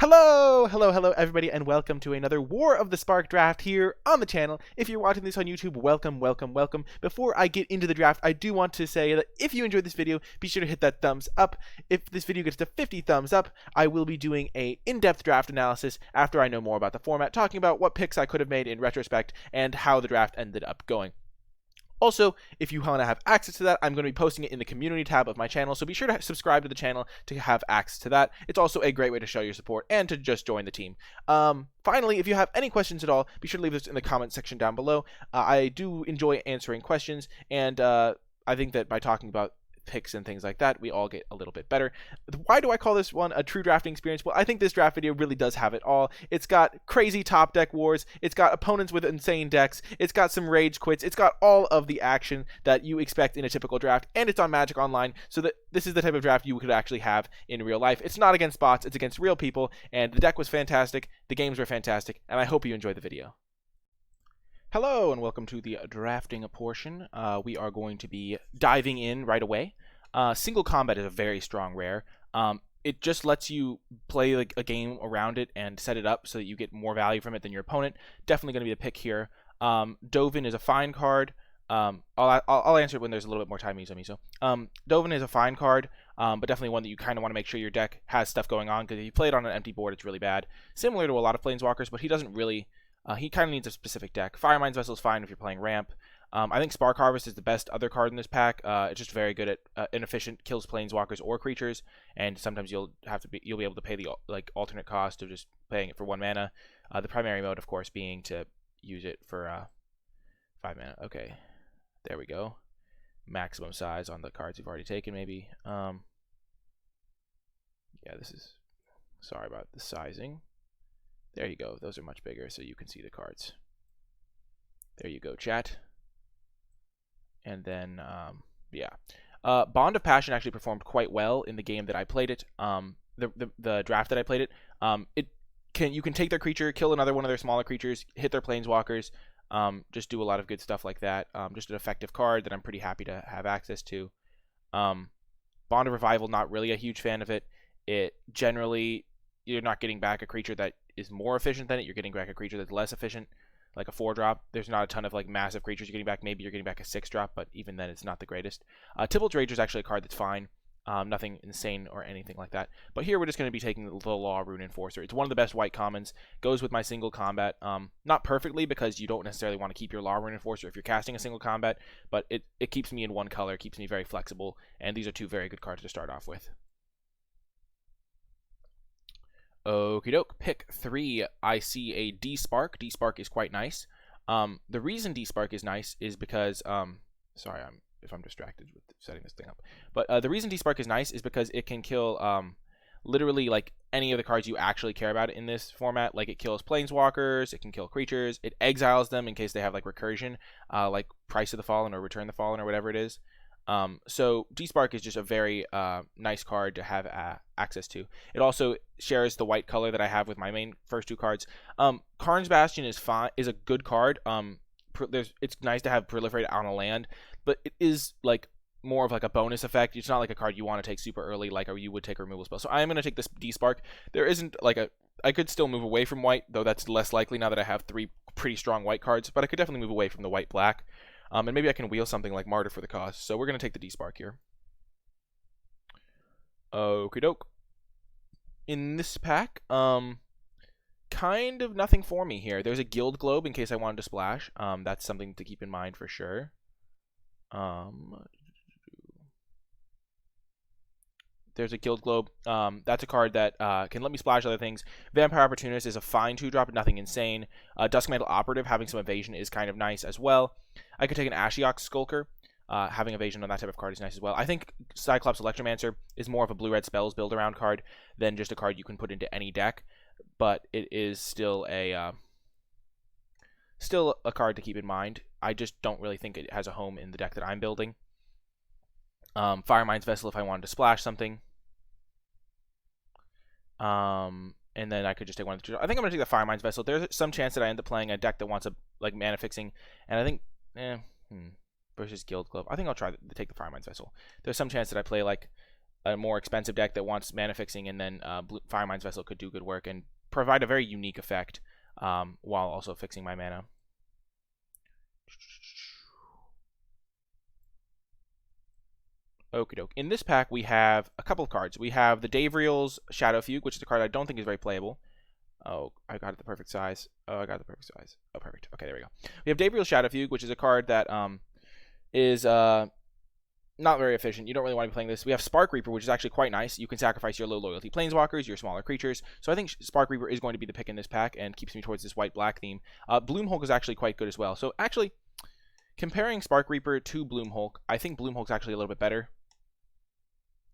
Hello everybody, and welcome to another War of the Spark draft here on the channel. If you're watching this on YouTube, welcome. Before I get into the draft, I do want to say that if you enjoyed this video, be sure to hit that thumbs up. If this video gets to 50 thumbs up, I will be doing a in-depth draft analysis after I know more about the format, talking about what picks I could have made in retrospect and how the draft ended up going. Also, if you want to have access to that, I'm going to be posting it in the community tab of my channel, so be sure to subscribe to the channel to have access to that. It's also a great way to show your support and to just join the team. Finally, if you have any questions at all, be sure to leave this in the comment section down below. I do enjoy answering questions, and I think that by talking about picks and things like that, we all get a little bit better. Why do I call this one a true drafting experience? Well, I think this draft video really does have it all. It's got crazy top deck wars, it's got opponents with insane decks, it's got some rage quits, it's got all of the action that you expect in a typical draft, and it's on Magic Online, so that this is the type of draft you could actually have in real life. It's not against bots, it's against real people, and the deck was fantastic, the games were fantastic, and I hope you enjoyed the video. Hello and welcome to the drafting portion. We are going to be diving in right away. Single combat is a very strong rare. It just lets you play like a game around it and set it up so that you get more value from it than your opponent. Definitely going to be the pick here. Dovin is a fine card. I'll answer it when there's a little bit more time, Miso. Dovin is a fine card, but definitely one that you kind of want to make sure your deck has stuff going on, because if you play it on an empty board, it's really bad. Similar to a lot of Planeswalkers, but he doesn't really... he kind of needs a specific deck. Firemind's Vessel is fine if you're playing ramp. I think Spark Harvest is the best other card in this pack. It's just very good at inefficient, kills planeswalkers or creatures, and sometimes you'll be able to pay the alternate cost of just paying it for 1 mana. The primary mode, of course, being to use it for 5 mana. Okay, there we go. Maximum size on the cards you've already taken, maybe. Yeah, this is... Sorry about the sizing. There you go. Those are much bigger, so you can see the cards. There you go, chat. And then, yeah. Bond of Passion actually performed quite well in the game that I played it. The draft that I played it. You can take their creature, kill another one of their smaller creatures, hit their planeswalkers. Just do a lot of good stuff like that. Just an effective card that I'm pretty happy to have access to. Bond of Revival, not really a huge fan of it. It generally, you're not getting back a creature that is more efficient than it. You're getting back a creature that's less efficient, like a 4-drop. There's not a ton of like massive creatures you're getting back. Maybe you're getting back a 6-drop, but even then it's not the greatest. Tibalt's Rage is actually a card that's fine. Nothing insane or anything like that. But here we're just going to be taking the Law Rune Enforcer. It's one of the best white commons. Goes with my single combat. Not perfectly, because you don't necessarily want to keep your Law Rune Enforcer if you're casting a single combat, but it keeps me in one color, keeps me very flexible, and these are two very good cards to start off with. Okie doke. Pick 3. I see a D-Spark. D-Spark is quite nice. The reason D-Spark is nice is because... sorry if I'm distracted with setting this thing up. But the reason D-Spark is nice is because it can kill literally like any of the cards you actually care about in this format. Like it kills planeswalkers, it can kill creatures, it exiles them in case they have like recursion, like Price of the Fallen or Return the Fallen or whatever it is. So D-Spark is just a very nice card to have access to. It also shares the white color that I have with my main first 2 cards. Karn's Bastion is a good card. It's nice to have Proliferate on a land, but it is like more of like a bonus effect. It's not like a card you want to take super early, like you would take a removal spell. So I am going to take this D-Spark. There isn't like I could still move away from white, though that's less likely now that I have 3 pretty strong white cards, but I could definitely move away from the white-black. And maybe I can wheel something like Martyr for the cost. So we're going to take the D-Spark here. Okie doke. In this pack, kind of nothing for me here. There's a Guild Globe in case I wanted to splash. That's something to keep in mind for sure. There's a Guild Globe. That's a card that can let me splash other things. Vampire Opportunist is a fine 2-drop, nothing insane. Duskmantle Operative, having some evasion, is kind of nice as well. I could take an Ashiok Skulker. Having evasion on that type of card is nice as well. I think Cyclops Electromancer is more of a blue-red spells build-around card than just a card you can put into any deck. But it is still a card to keep in mind. I just don't really think it has a home in the deck that I'm building. Firemind's Vessel if I wanted to splash something. And then I could just take one of the 2. I think I'm going to take the Firemind's Vessel. There's some chance that I end up playing a deck that wants a like mana fixing, and I think versus Guild Globe. I think I'll try to take the Firemind's Vessel. There's some chance that I play like a more expensive deck that wants mana fixing, and then Firemind's Vessel could do good work and provide a very unique effect while also fixing my mana. Okie doke. In this pack, we have a couple of cards. We have the Davriel's Shadow Fugue, which is a card I don't think is very playable. Oh, I got it the perfect size. Oh, I got the perfect size. Oh, perfect. Okay, there we go. We have Davriel's Shadow Fugue, which is a card that is not very efficient. You don't really want to be playing this. We have Spark Reaper, which is actually quite nice. You can sacrifice your low loyalty planeswalkers, your smaller creatures. So I think Spark Reaper is going to be the pick in this pack and keeps me towards this white-black theme. Bloomhulk is actually quite good as well. So actually, comparing Spark Reaper to Bloomhulk, I think Bloomhulk's actually a little bit better.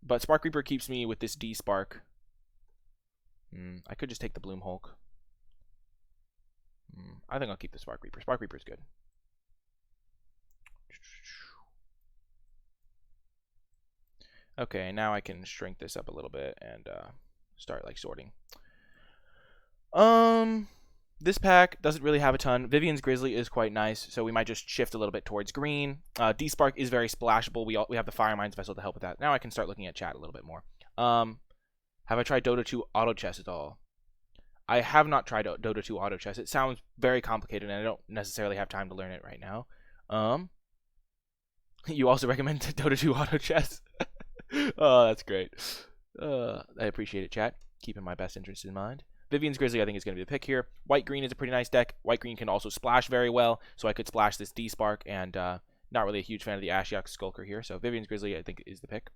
But Spark Reaper keeps me with this D-Spark. I could just take the Bloomhulk. I think I'll keep the Spark Reaper. Spark Reaper is good. Okay, now I can shrink this up a little bit and start like sorting. This pack doesn't really have a ton. Vivian's Grizzly is quite nice, so we might just shift a little bit towards green. D-Spark is very splashable. We have the Firemind's Vessel to help with that. Now I can start looking at chat a little bit more. Have I tried Dota 2 Auto Chess at all? I have not tried Dota 2 Auto Chess. It sounds very complicated, and I don't necessarily have time to learn it right now. You also recommend Dota 2 Auto Chess? Oh, that's great. I appreciate it, chat. Keeping my best interests in mind. Vivian's Grizzly, I think, is going to be the pick here. White-green is a pretty nice deck. White-green can also splash very well, so I could splash this D-Spark, and not really a huge fan of the Ashiok Skulker here, so Vivian's Grizzly, I think, is the pick.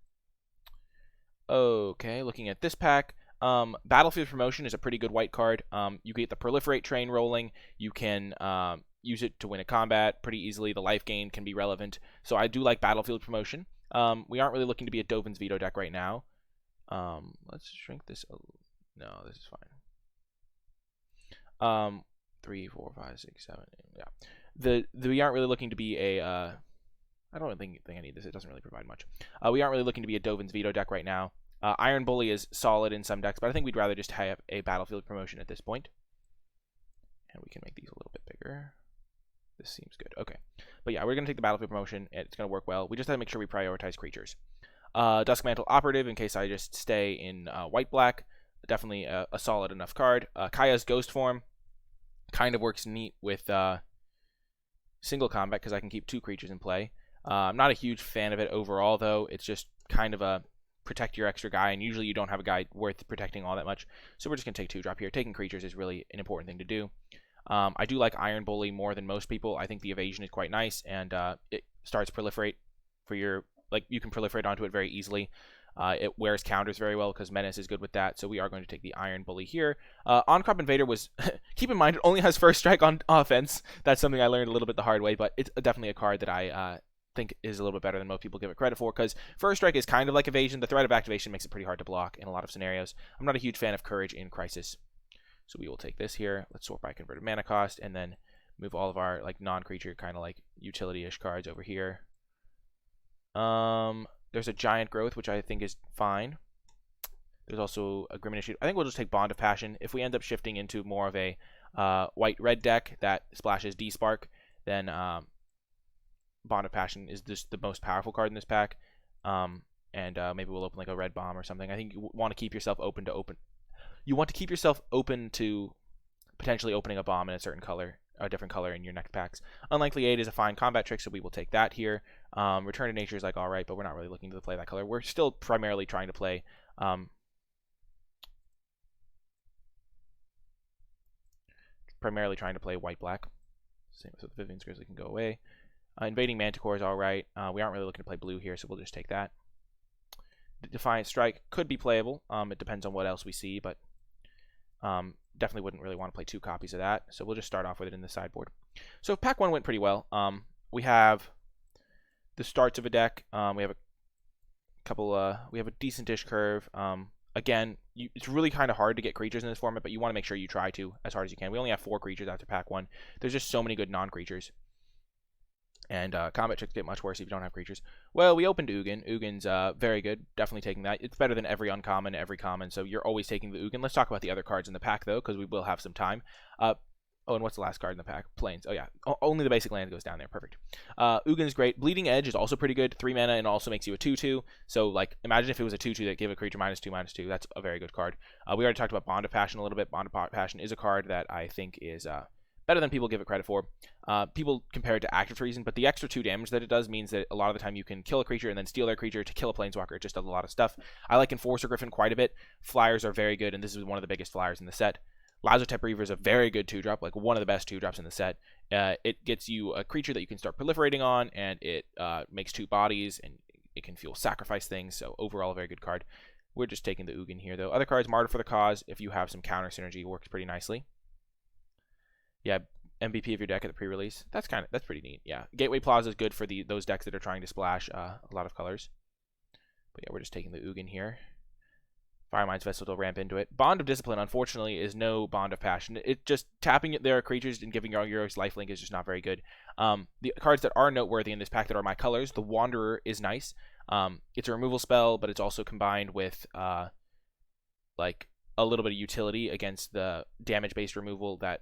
Okay, looking at this pack. Battlefield Promotion is a pretty good white card. You get the Proliferate train rolling. You can use it to win a combat pretty easily. The life gain can be relevant, so I do like Battlefield Promotion. We aren't really looking to be a Dovin's Veto deck right now. Let's shrink this. No, this is fine. 3, 4, 5, 6, 7, 8. Yeah. We aren't really looking to be a. I don't think I need this. It doesn't really provide much. We aren't really looking to be a Dovin's Veto deck right now. Iron Bully is solid in some decks, but I think we'd rather just have a Battlefield Promotion at this point. And we can make these a little bit bigger. This seems good. Okay. But yeah, we're going to take the Battlefield Promotion. It's going to work well. We just have to make sure we prioritize creatures. Duskmantle Operative, in case I just stay in white-black. Definitely a solid enough card. Kaya's Ghost Form kind of works neat with single combat because I can keep 2 creatures in play. I'm not a huge fan of it overall, though. It's just kind of a protect your extra guy, and usually you don't have a guy worth protecting all that much. So we're just going to take 2 drop here. Taking creatures is really an important thing to do. I do like Iron Bully more than most people. I think the evasion is quite nice, and it starts proliferate for your, like, you can proliferate onto it very easily. It wears counters very well because Menace is good with that, so we are going to take the Iron Bully here. On-Crop Invader was, keep in mind, it only has first strike on offense. That's something I learned a little bit the hard way, but it's definitely a card that I think is a little bit better than most people give it credit for, because first strike is kind of like evasion. The threat of activation makes it pretty hard to block in a lot of scenarios. I'm not a huge fan of Courage in Crisis, so we will take this here. Let's sort by converted mana cost, and then move all of our like non-creature kind of like utility-ish cards over here. There's a Giant Growth, which I think is fine. There's also a Grim Initiative. I think we'll just take Bond of Passion. If we end up shifting into more of a white-red deck that splashes D-Spark, then Bond of Passion is just the most powerful card in this pack. Maybe we'll open like a red bomb or something. I think you want to keep yourself open to You want to keep yourself open to potentially opening a bomb in a certain color, a different color in your next packs. Unlikely 8 is a fine combat trick, so we will take that here. Return to Nature is like alright, but we're not really looking to play that color. We're still primarily trying to play white-black. Same with Vivian's Grizzly can go away. Invading Manticore is alright. We aren't really looking to play blue here, so we'll just take that. Defiant Strike could be playable. It depends on what else we see, but definitely wouldn't really want to play 2 copies of that. So we'll just start off with it in the sideboard. So pack 1 went pretty well. We have the starts of a deck. We have a couple. We have a decent-ish curve. Again, it's really kind of hard to get creatures in this format, but you want to make sure you try to as hard as you can. We only have 4 creatures after pack 1. There's just so many good non-creatures. And combat tricks get much worse if you don't have creatures. Well, we opened Ugin. Ugin's very good. Definitely taking that. It's better than every uncommon, every common, so you're always taking the Ugin. Let's talk about the other cards in the pack, though, because we will have some time. Oh, and what's the last card in the pack? Plains. Oh, yeah. Only the basic land goes down there. Perfect. Ugin's great. Bleeding Edge is also pretty good. 3 mana and also makes you a 2/2. So, like, imagine if it was a 2/2 that gave a creature -2/-2. That's a very good card. We already talked about Bond of Passion a little bit. Bond of Passion is a card that I think is better than people give it credit for. People compare it to Active Treason, but the extra 2 damage that it does means that a lot of the time you can kill a creature and then steal their creature to kill a Planeswalker. It just does a lot of stuff. I like Enforcer Griffin quite a bit. Flyers are very good, and this is one of the biggest flyers in the set. Lazotep Reaver is a very good 2-drop, like one of the best 2-drops in the set. It gets you a creature that you can start proliferating on, and it makes 2 bodies, and it can fuel sacrifice things, so overall a very good card. We're just taking the Ugin here, though. Other cards, Martyr for the Cause, if you have some counter synergy, works pretty nicely. Yeah, MVP of your deck at the pre-release. That's pretty neat, yeah. Gateway Plaza is good for those decks that are trying to splash a lot of colors. But yeah, we're just taking the Ugin here. Firemind's Vessel to ramp into it. Bond of Discipline, unfortunately, is no Bond of Passion. It just tapping their creatures and giving your heroes lifelink is just not very good. The cards that are noteworthy in this pack that are my colors, the Wanderer is nice. It's a removal spell, but it's also combined with like a little bit of utility against the damage-based removal that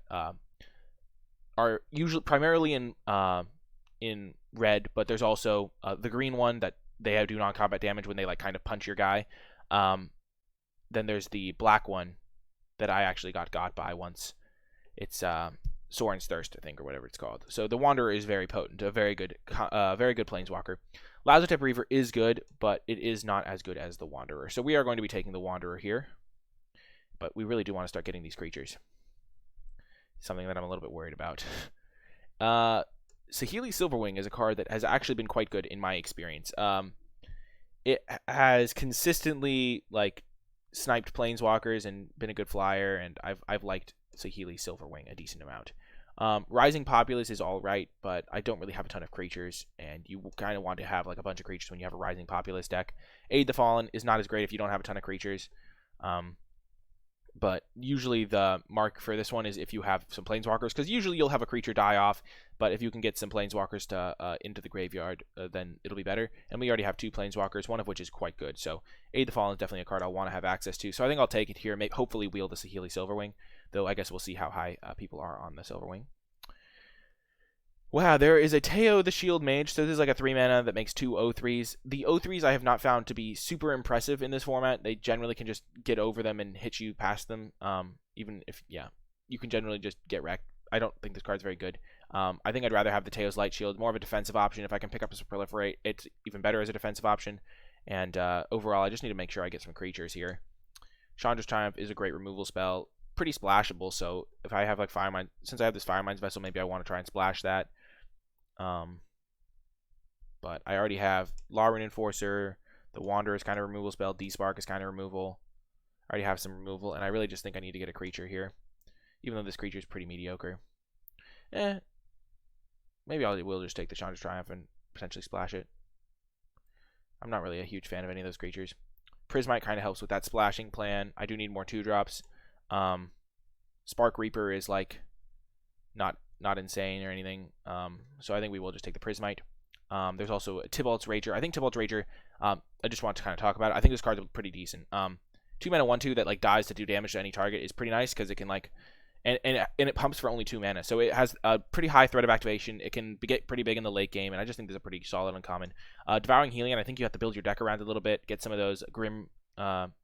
are usually primarily in red, but there's also the green one that they do non-combat damage when they like kind of punch your guy. Then there's the black one that I actually got by once. It's Soren's Thirst, I think, or whatever it's called. So the Wanderer is very potent, a very good Planeswalker. Lazotep Reaver is good, but it is not as good as the Wanderer. So we are going to be taking the Wanderer here. But we really do want to start getting these creatures. Something that I'm a little bit worried about. Saheeli Silverwing is a card that has actually been quite good in my experience. It has consistently like sniped Planeswalkers and been a good flyer, and I've liked Saheeli Silverwing a decent amount. Rising Populace is all right, but I don't really have a ton of creatures, and you kind of want to have like a bunch of creatures when you have a Rising Populace deck. Aid the Fallen is not as great if you don't have a ton of creatures. But usually the mark for this one is if you have some Planeswalkers, because usually you'll have a creature die off, but if you can get some Planeswalkers to into the graveyard, then it'll be better. And we already have 2 Planeswalkers, one of which is quite good. So Aid the Fallen is definitely a card I'll want to have access to. So I think I'll take it here, hopefully wheel the Saheeli Silverwing, though I guess we'll see how high people are on the Silverwing. Wow, there is a Teo the Shield Mage, so this is like a 3 mana that makes 2 O3s. The O3s I have not found to be super impressive in this format. They generally can just get over them and hit you past them, even if, yeah, you can generally just get wrecked. I don't think this card's very good. I think I'd rather have the Teo's Light Shield, more of a defensive option. If I can pick up a Proliferate, it's even better as a defensive option. And overall, I just need to make sure I get some creatures here. Chandra's Triumph is a great removal spell, pretty splashable, so if I have like Firemind, since I have this Firemind's Vessel, maybe I want to try and splash that. But I already have Lawrun Enforcer, the Wanderer is kind of removal spell, D-Spark is kind of removal. I already have some removal, and I really just think I need to get a creature here, even though this creature is pretty mediocre. Maybe I will just take the Chandra's Triumph and potentially splash it. I'm not really a huge fan of any of those creatures. Prismite kind of helps with that splashing plan. I do need more 2-drops. Spark Reaper is like not insane or anything. So I think we will just take the Prismite. There's also Tybalt's Rager. I think Tybalt's Rager, I just want to kind of talk about it. I think this card's pretty decent. 2 mana 1/2 that like dies to do damage to any target is pretty nice because it can like, and it pumps for only 2 mana. So it has a pretty high threat of activation. It can get pretty big in the late game, and I just think this is a pretty solid uncommon. Devouring Helion, I think you have to build your deck around a little bit, get some of those Grim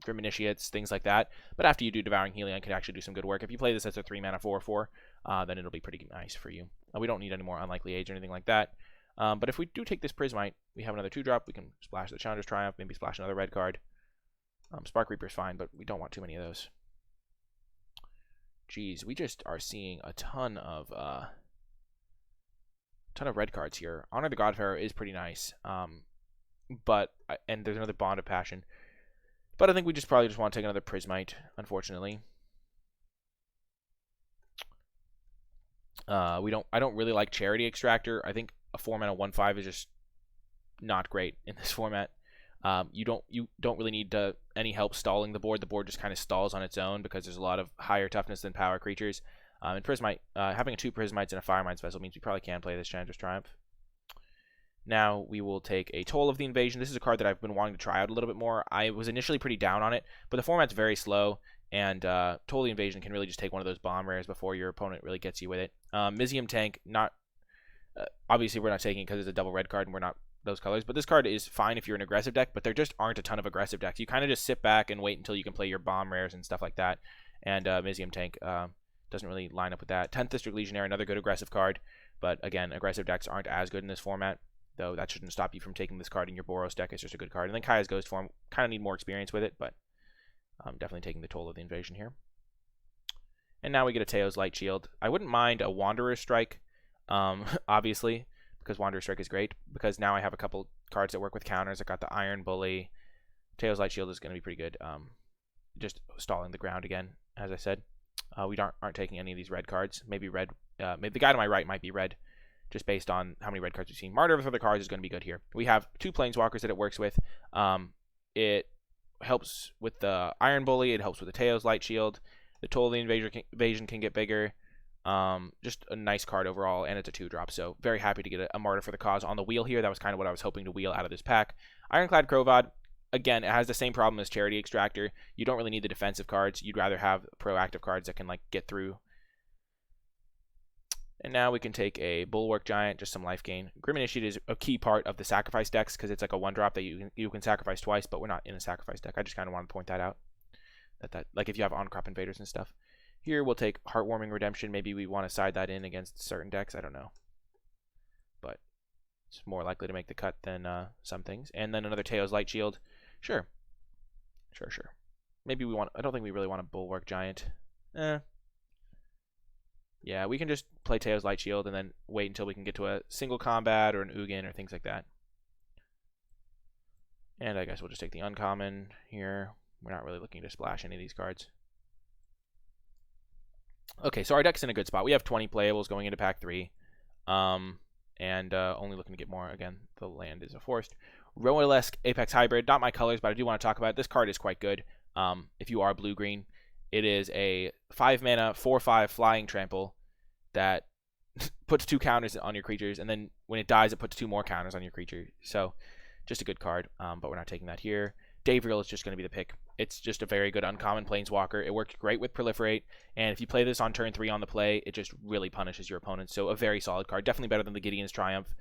Initiates, things like that. But after you do Devouring Helion, can actually do some good work. If you play this as a 3 mana 4/4, then it'll be pretty nice for you. We don't need any more Unlikely Age or anything like that. But if we do take this Prismite, we have another 2-drop. We can splash the Chandra's Triumph, maybe splash another red card. Spark Reaper is fine, but we don't want too many of those. Geez, we just are seeing a ton of red cards here. Honor the Godfarer is pretty nice, but and there's another Bond of Passion. But I think we probably want to take another Prismite, unfortunately. I don't really like Charity Extractor. I think a 4 mana 1/5 is just not great in this format. You don't really need any help stalling the board. The board just kind of stalls on its own because there's a lot of higher toughness than power creatures. And Prismite, having 2 Prismites and a Firemind's Vessel means we probably can play this Chandra's Triumph. Now we will take a Toll of the Invasion. This is a card that I've been wanting to try out a little bit more. I was initially pretty down on it, but the format's very slow. And Toll the Invasion can really just take one of those bomb rares before your opponent really gets you with it. Mizium Tank, not obviously we're not taking it because it's a double red card and we're not those colors, but this card is fine if you're an aggressive deck, but there just aren't a ton of aggressive decks. You kind of just sit back and wait until you can play your bomb rares and stuff like that, and Mizium Tank doesn't really line up with that. 10th District Legionnaire, another good aggressive card, but again, aggressive decks aren't as good in this format, though that shouldn't stop you from taking this card in your Boros deck. It's just a good card. And then Kaya's Ghost Form, kind of need more experience with it, but I'm definitely taking the Toll of the Invasion here. And now we get a Teo's Light Shield. I wouldn't mind a Wanderer's Strike, obviously, because Wanderer's Strike is great, because now I have a couple cards that work with counters. I got the Iron Bully. Teo's Light Shield is going to be pretty good. Just stalling the ground again, as I said. We aren't taking any of these red cards. Maybe red. Maybe the guy to my right might be red, just based on how many red cards we've seen. Martyr of the cards is going to be good here. We have 2 Planeswalkers that it works with. It helps with the Iron Bully. It helps with the Teo's Light Shield. The Toll of the Invasion can get bigger. Just a nice card overall, and it's a 2-drop, so very happy to get a Martyr for the Cause on the wheel here. That was kind of what I was hoping to wheel out of this pack. Ironclad Crovad, again, it has the same problem as Charity Extractor. You don't really need the defensive cards. You'd rather have proactive cards that can like get through. And now we can take a Bulwark Giant, just some life gain. Grim Initiate is a key part of the sacrifice decks because it's like a 1-drop that you can sacrifice twice, but we're not in a sacrifice deck. I just kind of wanted to point that out. That like if you have on-crop invaders and stuff. Here we'll take Heartwarming Redemption. Maybe we want to side that in against certain decks. I don't know. But it's more likely to make the cut than some things. And then another Teo's Light Shield. Sure. Sure. Maybe we want... I don't think we really want a Bulwark Giant. Yeah, we can just play Teo's Light Shield and then wait until we can get to a single combat or an Ugin or things like that. And I guess we'll just take the uncommon here. We're not really looking to splash any of these cards. Okay, so our deck's in a good spot. We have 20 playables going into pack 3. And only looking to get more. Again, the land is a forest. Royalesque Apex Hybrid. Not my colors, but I do want to talk about it. This card is quite good. If you are blue-green, it is a 5-mana, 4/5 flying trample that puts 2 counters on your creatures, and then when it dies, it puts 2 more counters on your creature. So, just a good card, but we're not taking that here. Davriel is just going to be the pick. It's just a very good uncommon planeswalker. It worked great with Proliferate, and if you play this on turn 3 on the play, it just really punishes your opponent. So a very solid card. Definitely better than the Gideon's Triumph.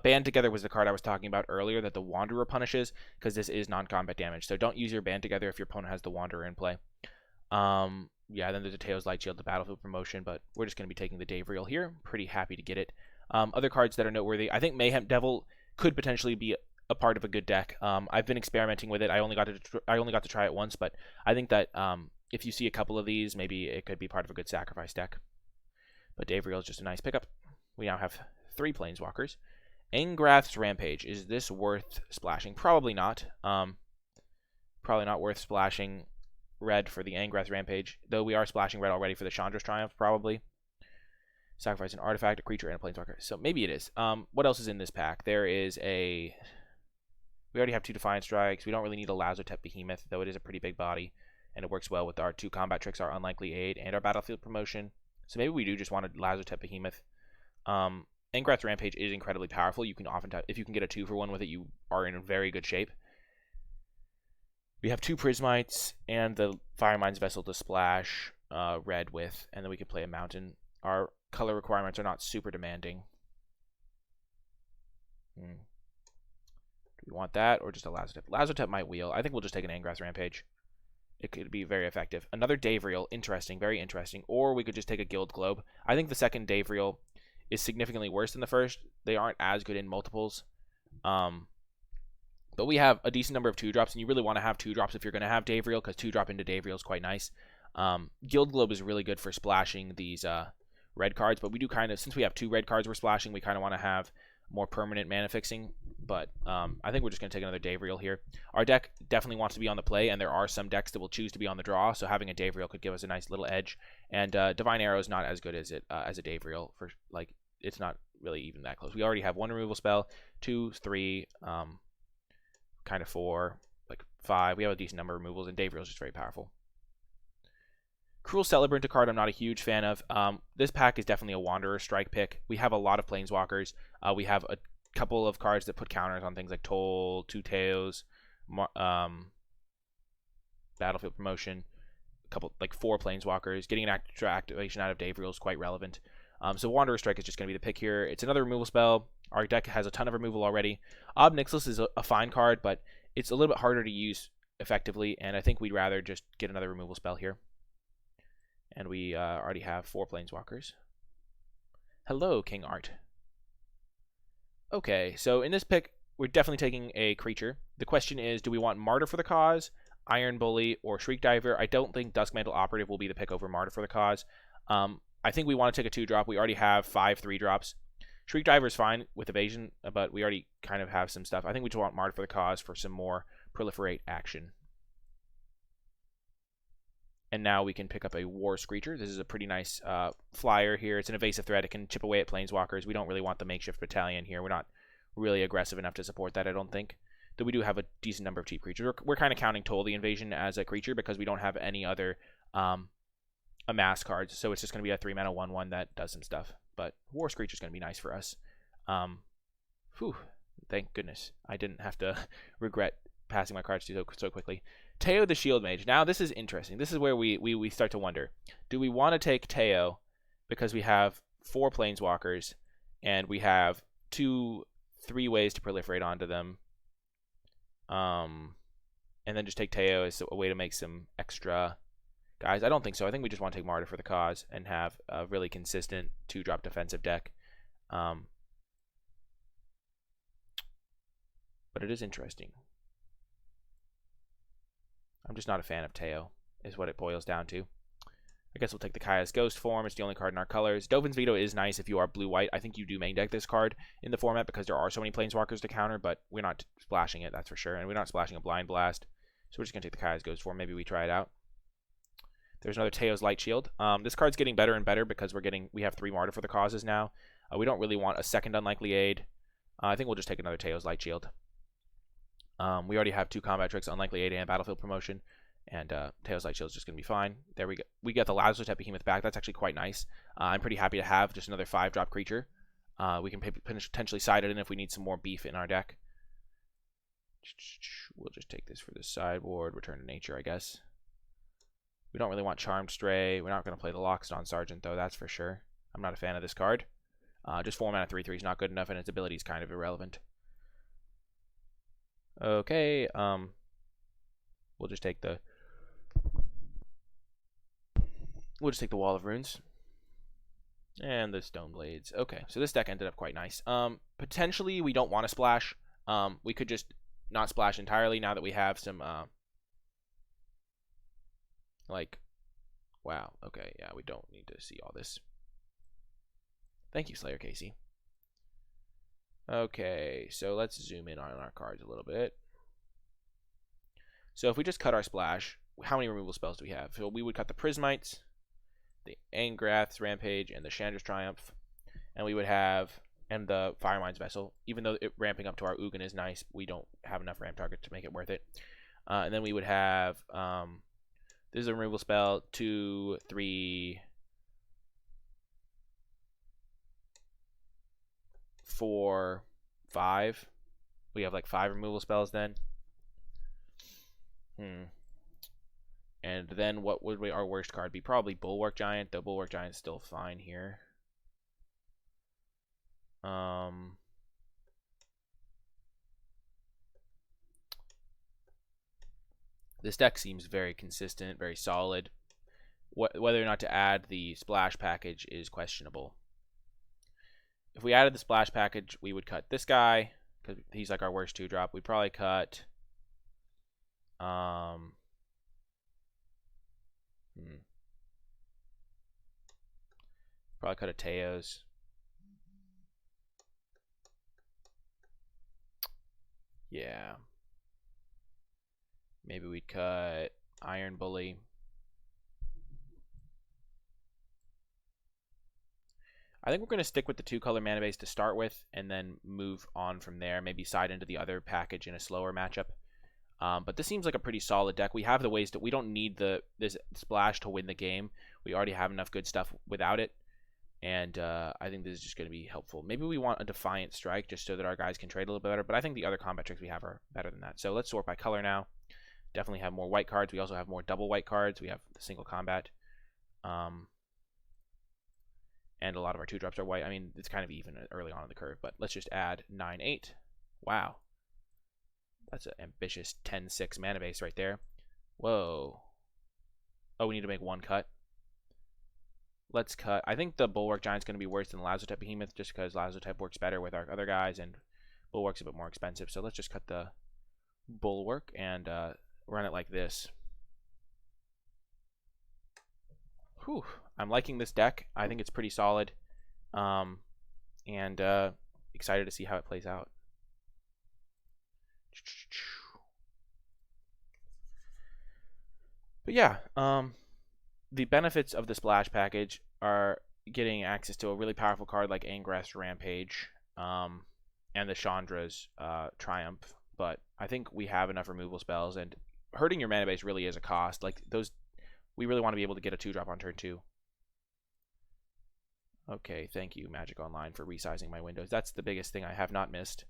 Band Together was the card I was talking about earlier that the Wanderer punishes, because this is non-combat damage. So don't use your Band Together if your opponent has the Wanderer in play. Yeah, then there's a Teo's Light Shield, the Battlefield promotion, but we're just going to be taking the Davriel here. Pretty happy to get it. Other cards that are noteworthy. I think Mayhem Devil could potentially be a part of a good deck. I've been experimenting with it. I only got to try it once, but I think that if you see a couple of these, maybe it could be part of a good sacrifice deck. But Davriel is just a nice pickup. We now have 3 Planeswalkers. Angrath's Rampage. Is this worth splashing? Probably not. Probably not worth splashing red for the Angrath's Rampage, though we are splashing red already for the Chandra's Triumph, probably. Sacrifice an artifact, a creature, and a planeswalker. So maybe it is. What else is in this pack? There is a... We already have 2 Defiant Strikes. We don't really need a Lazotep Behemoth, though it is a pretty big body, and it works well with our 2 combat tricks, our Unlikely Aid, and our Battlefield promotion. So maybe we do just want a Lazotep Behemoth. Angrath's Rampage is incredibly powerful. You can oftentimes, if you can get a 2-for-1 with it, you are in very good shape. We have 2 Prismites and the Firemind's Vessel to splash red with, and then we could play a Mountain. Our color requirements are not super demanding. Do we want that or just a Lazotep? Lazotep might wheel. I think we'll just take an Angrath's Rampage. It could be very effective. Another Davriel, interesting, very interesting. Or we could just take a Guild Globe. I think the second Davriel is significantly worse than the first. They aren't as good in multiples. But we have a decent number of 2-drops, and you really want to have 2-drops if you're going to have Davriel, because 2-drop into Davriel is quite nice. Guild Globe is really good for splashing these red cards, but we do kind of, since we have 2 red cards we're splashing, we kind of want to have more permanent mana fixing. But I think we're just going to take another Davriel here. Our deck definitely wants to be on the play, and there are some decks that will choose to be on the draw, so having a Davriel could give us a nice little edge. And Divine Arrow is not as good as a Davriel. For like, it's not really even that close. We already have 1 removal spell, 2, 3, kind of 4, like 5. We have a decent number of removals, and Davriel is just very powerful. Cruel Celebrant, a card I'm not a huge fan of. This pack is definitely a Wanderer Strike pick. We have a lot of Planeswalkers. We have a couple of cards that put counters on things like Toll, Two Tails, Battlefield Promotion. couple, like 4 planeswalkers. Getting an extra activation out of Dave Reel is quite relevant. So Wanderer Strike is just going to be the pick here. It's another removal spell. Our deck has a ton of removal already. Ob Nixilis is a fine card, but it's a little bit harder to use effectively, and I think we'd rather just get another removal spell here. And we already have 4 planeswalkers. Hello, King Art. Okay, so in this pick, we're definitely taking a creature. The question is, do we want Martyr for the Cause, Iron Bully, or Shriek Diver? I don't think Duskmantle Operative will be the pick over Martyr for the Cause. I think we want to take a 2-drop. We already have 5 3-drops. Shriek Diver is fine with evasion, but we already kind of have some stuff. I think we just want Martyr for the Cause for some more proliferate action. And now we can pick up a War Screecher. This is a pretty nice flyer here. It's an evasive threat. It can chip away at planeswalkers. We don't really want the makeshift battalion here. We're not really aggressive enough to support that, I don't think. Though we do have a decent number of cheap creatures. We're kind of counting Toll the Invasion as a creature because we don't have any other amass cards. So it's just going to be a 3-mana 1/1 that does some stuff. But War Screecher is going to be nice for us. Whew, thank goodness. I didn't have to regret passing my cards so quickly. Teo the Shield Mage. Now this is interesting. This is where we start to wonder. Do we want to take Teo because we have 4 planeswalkers and we have 3 ways to proliferate onto them? And then just take Teo as a way to make some extra guys? I don't think so. I think we just want to take Martyr for the Cause and have a really consistent 2-drop defensive deck. But it is interesting. I'm just not a fan of Teo, is what it boils down to. I guess we'll take the Kaya's Ghost form. It's the only card in our colors. Dovin's Veto is nice if you are blue-white. I think you do main deck this card in the format because there are so many planeswalkers to counter, but we're not splashing it, that's for sure. And we're not splashing a Blind Blast. So we're just going to take the Kaya's Ghost form. Maybe we try it out. There's another Teo's Light Shield. This card's getting better and better because we have 3 Martyr for the Causes now. We don't really want a second Unlikely Aid. I think we'll just take another Teo's Light Shield. We already have 2 combat tricks, Unlikely Aid and Battlefield Promotion, and Teo's Light Shield is just going to be fine. There we go. We get the Lazarus Behemoth back. That's actually quite nice. I'm pretty happy to have just another 5-drop creature. We can potentially side it in if we need some more beef in our deck. We'll just take this for the sideboard. Return to Nature, I guess. We don't really want Charmed Stray. We're not going to play the Lockstone Sergeant, though, that's for sure. I'm not a fan of this card. Just 4 mana 3/3 is not good enough, and its ability is kind of irrelevant. Okay, we'll just take the Wall of Runes and the Stone Blades. Okay, so this deck ended up quite nice. Potentially we don't want to splash. We could just not splash entirely now that we have some wow, okay, yeah, we don't need to see all this. Thank you, Slayer Casey. Okay, so let's zoom in on our cards a little bit. So if we just cut our splash, how many removal spells do we have? So we would cut the Prismites, the Angrath's Rampage, and the Chandra's Triumph. And we would have, and the Firemind's Vessel. Even though ramping up to our Ugin is nice, we don't have enough ramp target to make it worth it. And then we would have, this is a removal spell, 2, 3, 4, 5. We have like 5 removal spells then. And then what would our worst card be? Probably Bulwark Giant, though Bulwark Giant's still fine here. This deck seems very consistent, very solid. Whether or not to add the splash package is questionable. If we added the splash package, we would cut this guy because he's like our worst 2-drop. We'd probably cut probably cut a Teos. Yeah. Maybe we'd cut Iron Bully. I think we're going to stick with the 2-color mana base to start with and then move on from there. Maybe side into the other package in a slower matchup. But this seems like a pretty solid deck. We have the ways that we don't need this splash to win the game. We already have enough good stuff without it. And I think this is just going to be helpful. Maybe we want a Defiant Strike just so that our guys can trade a little bit better. But I think the other combat tricks we have are better than that. So let's sort by color now. definitely have more white cards. We also have more double white cards. We have the single combat. And a lot of our 2-drops are white. I mean, it's kind of even early on in the curve, but let's just add 9-8. Wow. That's an ambitious 10-6 mana base right there. Whoa. Oh, we need to make one cut. Let's cut. I think the Bulwark Giant's going to be worse than the Lazotype Behemoth just because Lazotype works better with our other guys and Bulwark's a bit more expensive. So let's just cut the Bulwark and run it like this. Whew. I'm liking this deck. I think it's pretty solid. And excited to see how it plays out. But yeah, the benefits of the Splash package are getting access to a really powerful card like Ingress Rampage, and the Chandra's Triumph. But I think we have enough removal spells, and hurting your mana base really is a cost. Like those, we really want to be able to get a 2-drop on turn 2. Okay, thank you, Magic Online, for resizing my windows. That's the biggest thing I have not missed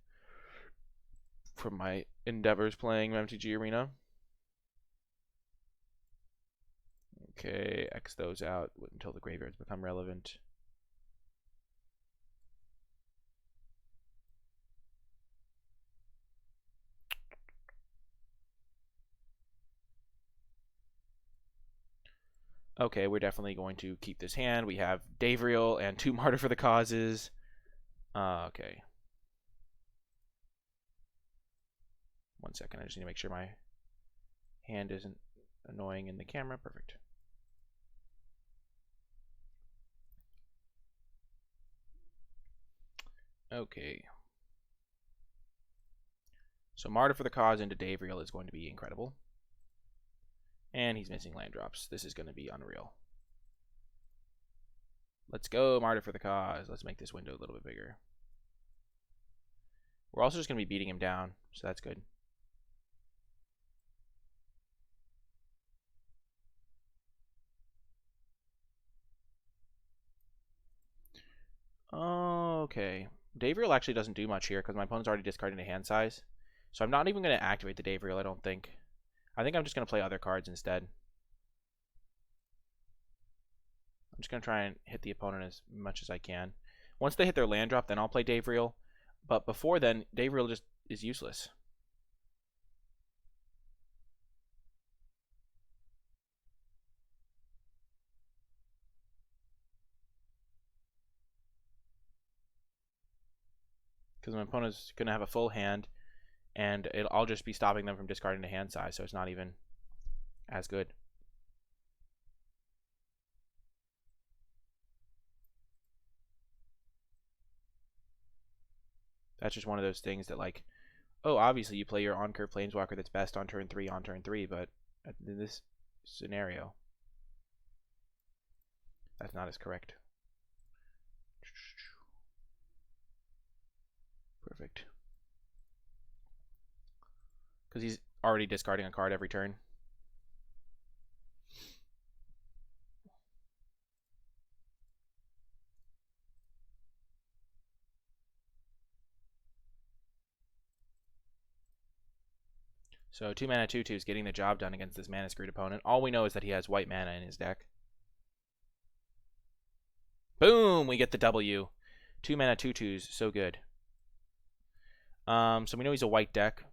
from my endeavors playing MTG Arena. Okay, X those out until the graveyards become relevant. Okay, we're definitely going to keep this hand. We have Davriel and 2 Martyr for the Causes. Okay. 1 second, I just need to make sure my hand isn't annoying in the camera. Perfect. Okay. So Martyr for the Cause into Davriel is going to be incredible. And he's missing land drops. This is going to be unreal. Let's go, Martyr for the Cause. Let's make this window a little bit bigger. We're also just going to be beating him down, so that's good. Okay. Davriel actually doesn't do much here because my opponent's already discarding a hand size. So I'm not even going to activate the Davriel, I don't think. I think I'm just going to play other cards instead. I'm just going to try and hit the opponent as much as I can. Once they hit their land drop, then I'll play Davriel. But before then, Davriel just is useless. Because my opponent's going to have a full hand, and I'll just be stopping them from discarding the hand size, so it's not even as good. That's just one of those things that, like, oh, obviously you play your on-curve Planeswalker that's best on turn 3, but in this scenario, that's not as correct. Perfect. Because he's already discarding a card every turn. So 2 mana 2/2 is getting the job done against this mana screwed opponent. All we know is that he has white mana in his deck. Boom! We get the W. 2 mana 2/2s, so good. So we know he's a white deck.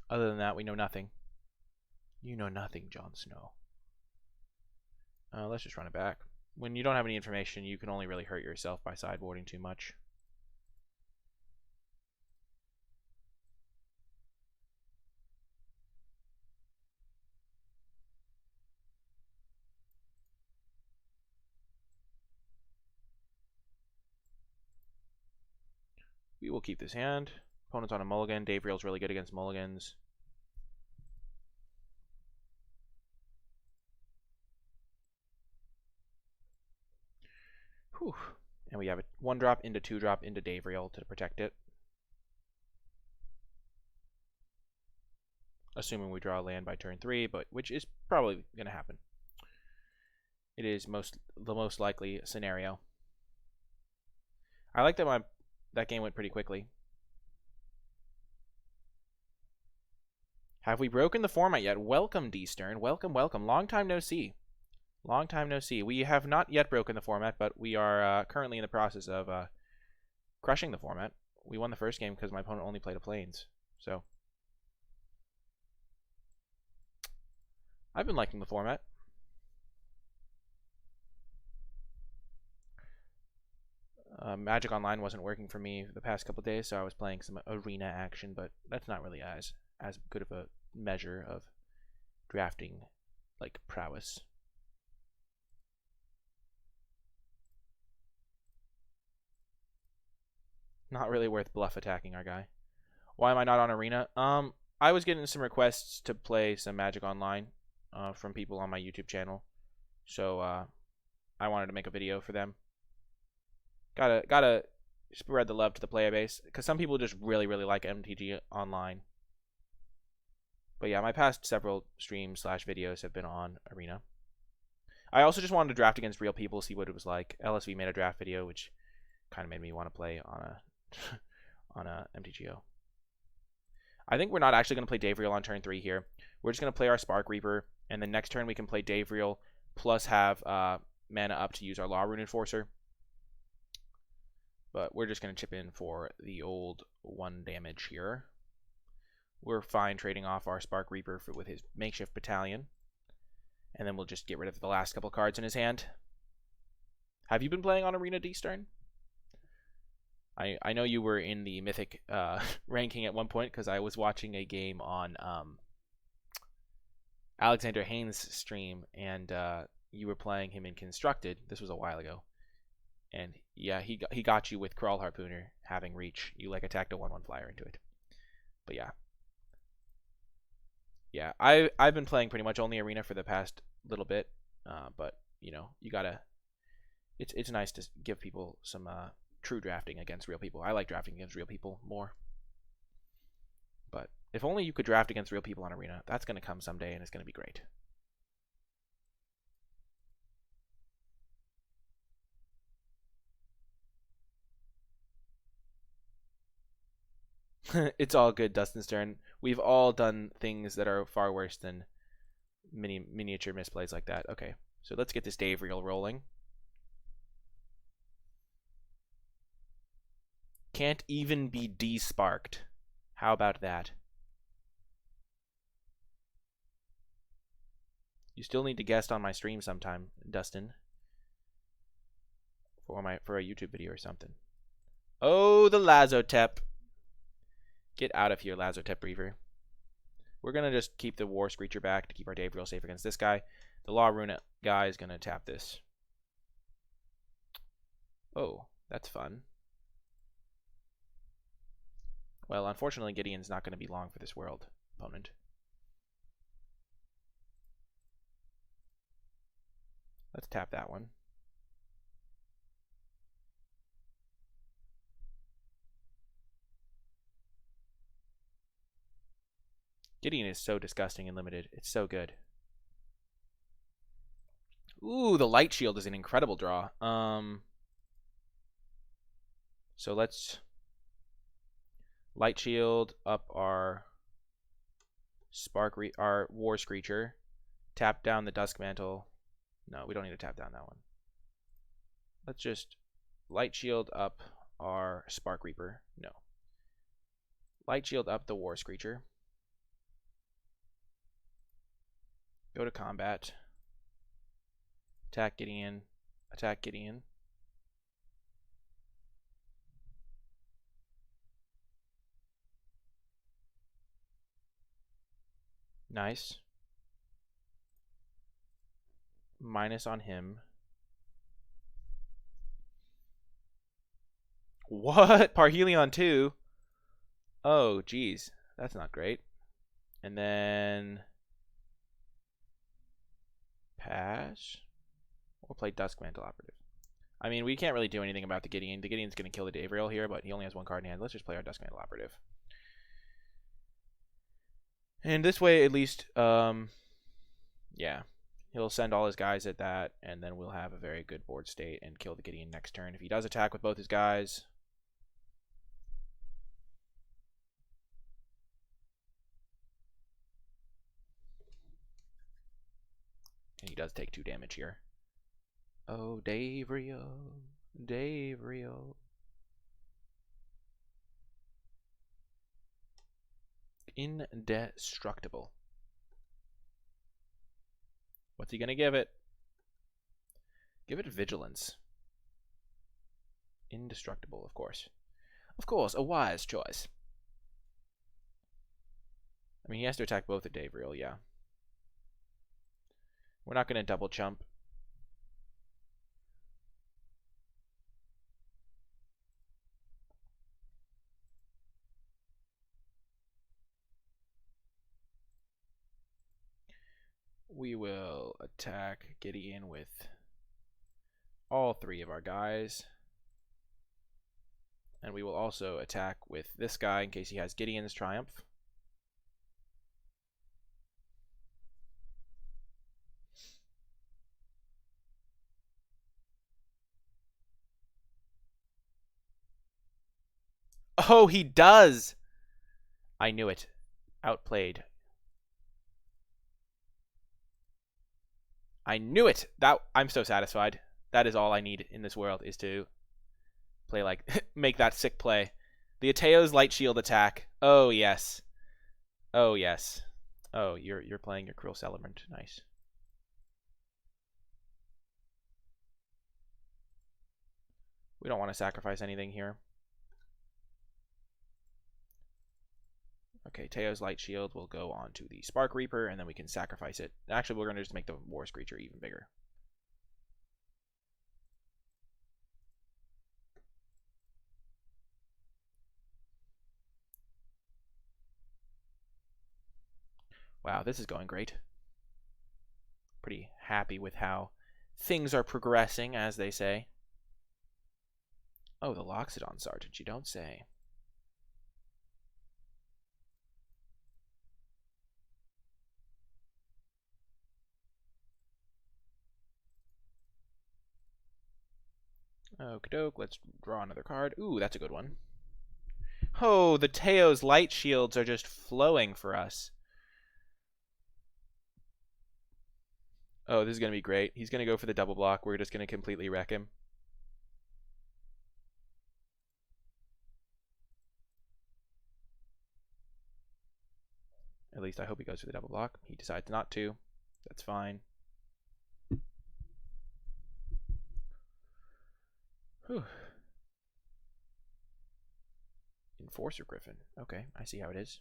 Other than that, we know nothing. You know nothing, Jon Snow. Let's just run it back. When you don't have any information, you can only really hurt yourself by sideboarding too much. We will keep this hand. Opponent's on a mulligan. Davriel's really good against mulligans. Whew. And we have a 1-drop into 2-drop into Davriel to protect it. Assuming we draw a land by turn 3, but which is probably going to happen. It is the most likely scenario. I like that that game went pretty quickly. Have we broken the format yet? Welcome, D Stern. Welcome, welcome. Long time no see. Long time no see. We have not yet broken the format, but we are currently in the process of crushing the format. We won the first game because my opponent only played a plains. So I've been liking the format. Magic Online wasn't working for me the past couple days, so I was playing some arena action, but that's not really as good of a measure of drafting like prowess. Not really worth bluff attacking our guy. Why am I not on arena? I was getting some requests to play some Magic Online from people on my YouTube channel, so I wanted to make a video for them. Gotta spread the love to the player base, because some people just really like MTG Online. But yeah, my past several streams / videos have been on arena. I also just wanted to draft against real people, see what it was like. LSV made a draft video, which kind of made me want to play on a on a MTGO. I think we're not actually going to play Davriel on turn 3 here. We're just going to play our Spark Reaper, and the next turn we can play Davriel, plus have mana up to use our Law Rune Enforcer. But we're just going to chip in for the old 1 damage here. We're fine trading off our Spark Reaper with his Makeshift Battalion. And then we'll just get rid of the last couple cards in his hand. Have you been playing on Arena, D Stern? I know you were in the Mythic ranking at one point, because I was watching a game on Alexander Haynes' stream, and you were playing him in Constructed. This was a while ago. And yeah, he got you with Crawl Harpooner having reach. You like attacked a 1/1 flyer into it. But yeah. Yeah, I've been playing pretty much only arena for the past little bit. But you know, you gotta it's nice to give people some true drafting against real people. I like drafting against real people more. But if only you could draft against real people on arena. That's gonna come someday, and it's gonna be great. It's all good, Dustin Stern. We've all done things that are far worse than miniature misplays like that. Okay, so let's get this Davriel rolling. Can't even be desparked. How about that? You still need to guest on my stream sometime, Dustin. For a YouTube video or something. Oh, the Lazotep. Get out of here, Lazotep Reaver. We're going to just keep the War Screecher back to keep our Davriel safe against this guy. The Law Rune guy is going to tap this. Oh, that's fun. Well, unfortunately, Gideon's not going to be long for this world, opponent. Let's tap that one. Gideon is so disgusting and limited. It's so good. Ooh, the Light Shield is an incredible draw. So let's Light Shield up our our War Screecher. Tap down the Dusk Mantle. No, we don't need to tap down that one. Let's just Light Shield up our Spark Reaper. No. Light Shield up the War Screecher. Go to combat. Attack Gideon. Attack Gideon. Nice. Minus on him. What? Parhelion 2? Oh, geez. That's not great. And then pass. We'll play Duskmantle Operative. I mean, we can't really do anything about the Gideon. The Gideon's going to kill the Davriel here, but he only has 1 card in hand. Let's just play our Duskmantle Operative. And this way, at least, yeah. He'll send all his guys at that, and then we'll have a very good board state and kill the Gideon next turn. If he does attack with both his guys... And he does take 2 damage here. Oh, Dave Rio. Dave Rio. Indestructible. What's he going to give it? Give it Vigilance. Indestructible, of course. Of course, a wise choice. I mean, he has to attack both at Dave Rio, yeah. We're not going to double chump. We will attack Gideon with all 3 of our guys. And we will also attack with this guy in case he has Gideon's Triumph. Oh, he does! I knew it. Outplayed. I knew it! I'm so satisfied. That is all I need in this world, is to play like make that sick play. The Ateo's Light Shield attack. Oh yes. Oh yes. Oh, you're playing your Cruel Celebrant. Nice. We don't want to sacrifice anything here. Okay, Teo's Light Shield will go on to the Spark Reaper, and then we can sacrifice it. Actually, we're going to just make the War Screecher even bigger. Wow, this is going great. Pretty happy with how things are progressing, as they say. Oh, the Loxodon Sergeant, you don't say. Okie doke, let's draw another card. Ooh, that's a good one. Oh, the Teo's Light Shields are just flowing for us. Oh, this is going to be great. He's going to go for the double block. We're just going to completely wreck him. At least I hope he goes for the double block. He decides not to. That's fine. Whew. Enforcer Griffin. Okay, I see how it is.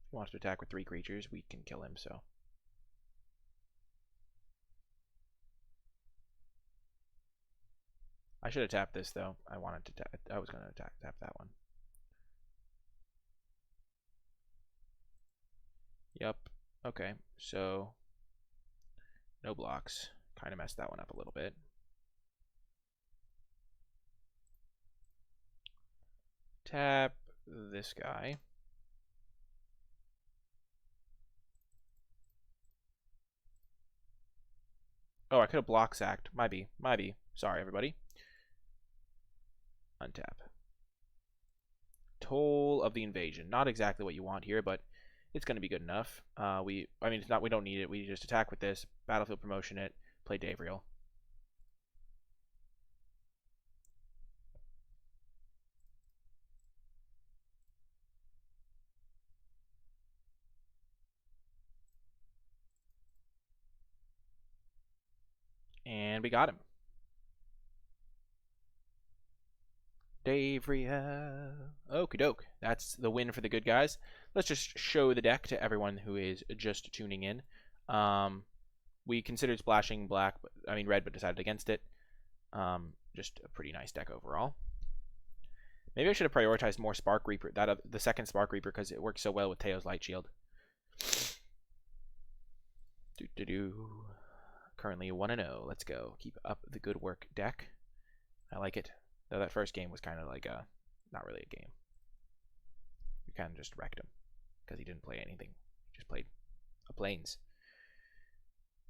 If he wants to attack with 3 creatures, we can kill him, so. I should have tapped this, though. I wanted to tap. I was going to tap that one. Yep. Okay, so no blocks. Kind of messed that one up a little bit. Tap this guy. Oh, I could have block sacked. Might be. Sorry, everybody. Untap. Toll of the Invasion. Not exactly what you want here, but it's going to be good enough. I mean, it's not. We don't need it. We just attack with this. Battlefield Promotion it. Play Davriel. And we got him. Davriel. Okie doke. That's the win for the good guys. Let's just show the deck to everyone who is just tuning in. We considered splashing red, but decided against it. Just a pretty nice deck overall. Maybe I should have prioritized more Spark Reaper, the second Spark Reaper, because it works so well with Teo's Light Shield. Currently 1-0. Let's go. Keep up the good work, deck. I like it. Though that first game was kind of like not really a game. We kind of just wrecked him because he didn't play anything. He just played a Plains.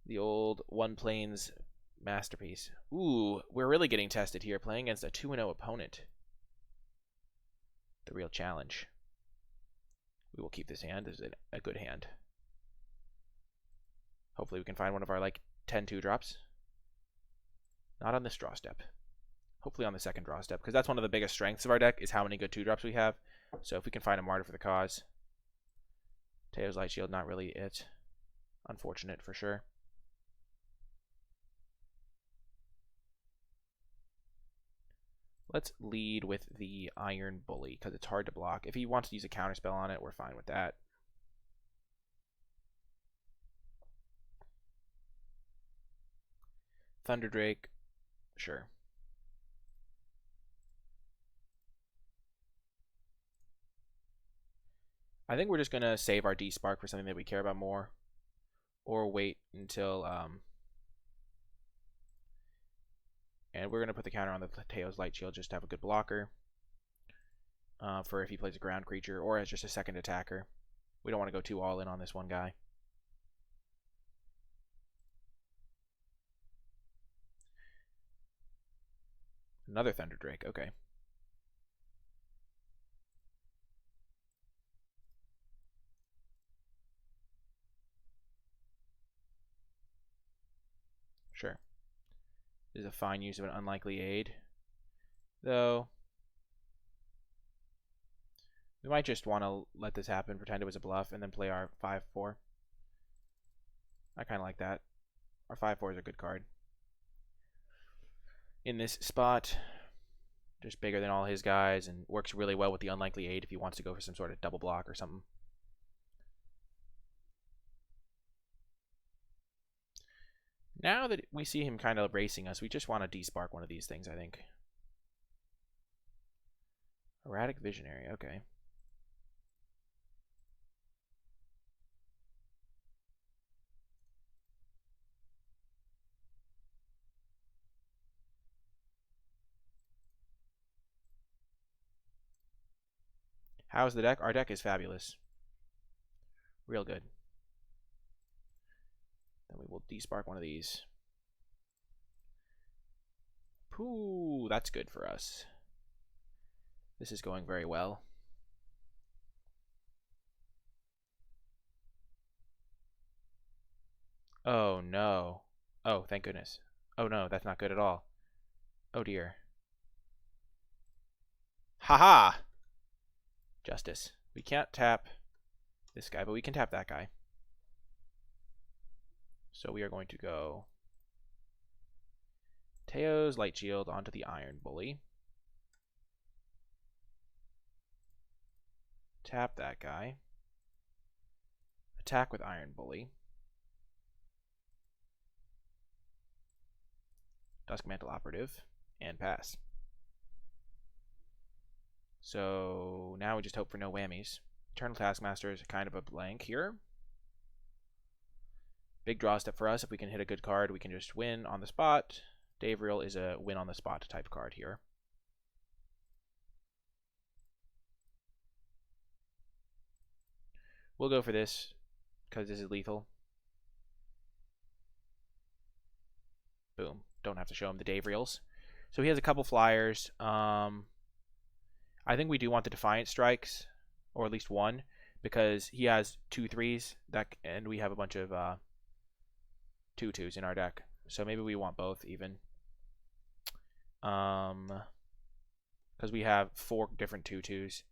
The old one Plains masterpiece. Ooh, we're really getting tested here, playing against a 2-0 opponent. The real challenge. We will keep this hand. This is a good hand. Hopefully we can find one of our, like, 10 2-drops. Not on this draw step. Hopefully on the second draw step, because that's one of the biggest strengths of our deck, is how many good 2-drops we have. So if we can find a Martyr for the cause. Teo's Light Shield, not really it. Unfortunate for sure. Let's lead with the Iron Bully, because it's hard to block. If he wants to use a counterspell on it, we're fine with that. Thunder Drake, sure. I think we're just going to save our D-Spark for something that we care about more. Or wait until... and we're going to put the counter on the Teo's Light Shield just to have a good blocker. For if he plays a ground creature or as just a second attacker. We don't want to go too all in on this one guy. Another Thunder Drake, okay. Sure. This is a fine use of an unlikely aid. Though, we might just want to let this happen, pretend it was a bluff, and then play our 5-4. I kind of like that. Our 5-4 is a good card. In this spot, just bigger than all his guys, and works really well with the unlikely aid if he wants to go for some sort of double block or something. Now that we see him kind of racing us, we just want to de-spark one of these things, I think. Erratic Visionary, okay. How's the deck? Our deck is fabulous. Real good. Then we will de-spark one of these. Pooh, that's good for us. This is going very well. Oh no. Oh, thank goodness. Oh no, that's not good at all. Oh dear. Haha! Justice. We can't tap this guy, but we can tap that guy. So we are going to go Teo's Light Shield onto the Iron Bully. Tap that guy. Attack with Iron Bully. Duskmantle Operative. And pass. So now we just hope for no whammies. Eternal Taskmaster is kind of a blank here. Big draw step for us. If we can hit a good card, we can just win on the spot. Davriel is a win on the spot type card here. We'll go for this because this is lethal. Boom. Don't have to show him the Davriels. So he has a couple flyers. I think we do want the Defiant Strikes, or at least one, because he has 2/3 that, and we have a bunch of 2/2s in our deck. So maybe we want both even. Because we have 4 different 2/2s,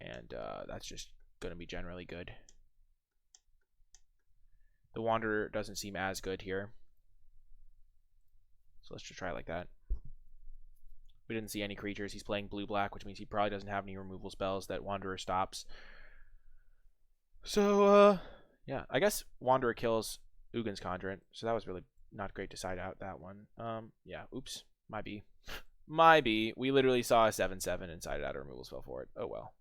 and that's just going to be generally good. The Wanderer doesn't seem as good here. So let's just try it like that. We didn't see any creatures. He's playing blue-black, which means he probably doesn't have any removal spells that Wanderer stops. So, yeah, I guess Wanderer kills Ugin's Conjurant, so that was really not great to side out that one. Yeah, oops, might be. Might be. We literally saw a 7/7 and sided out a removal spell for it. Oh well.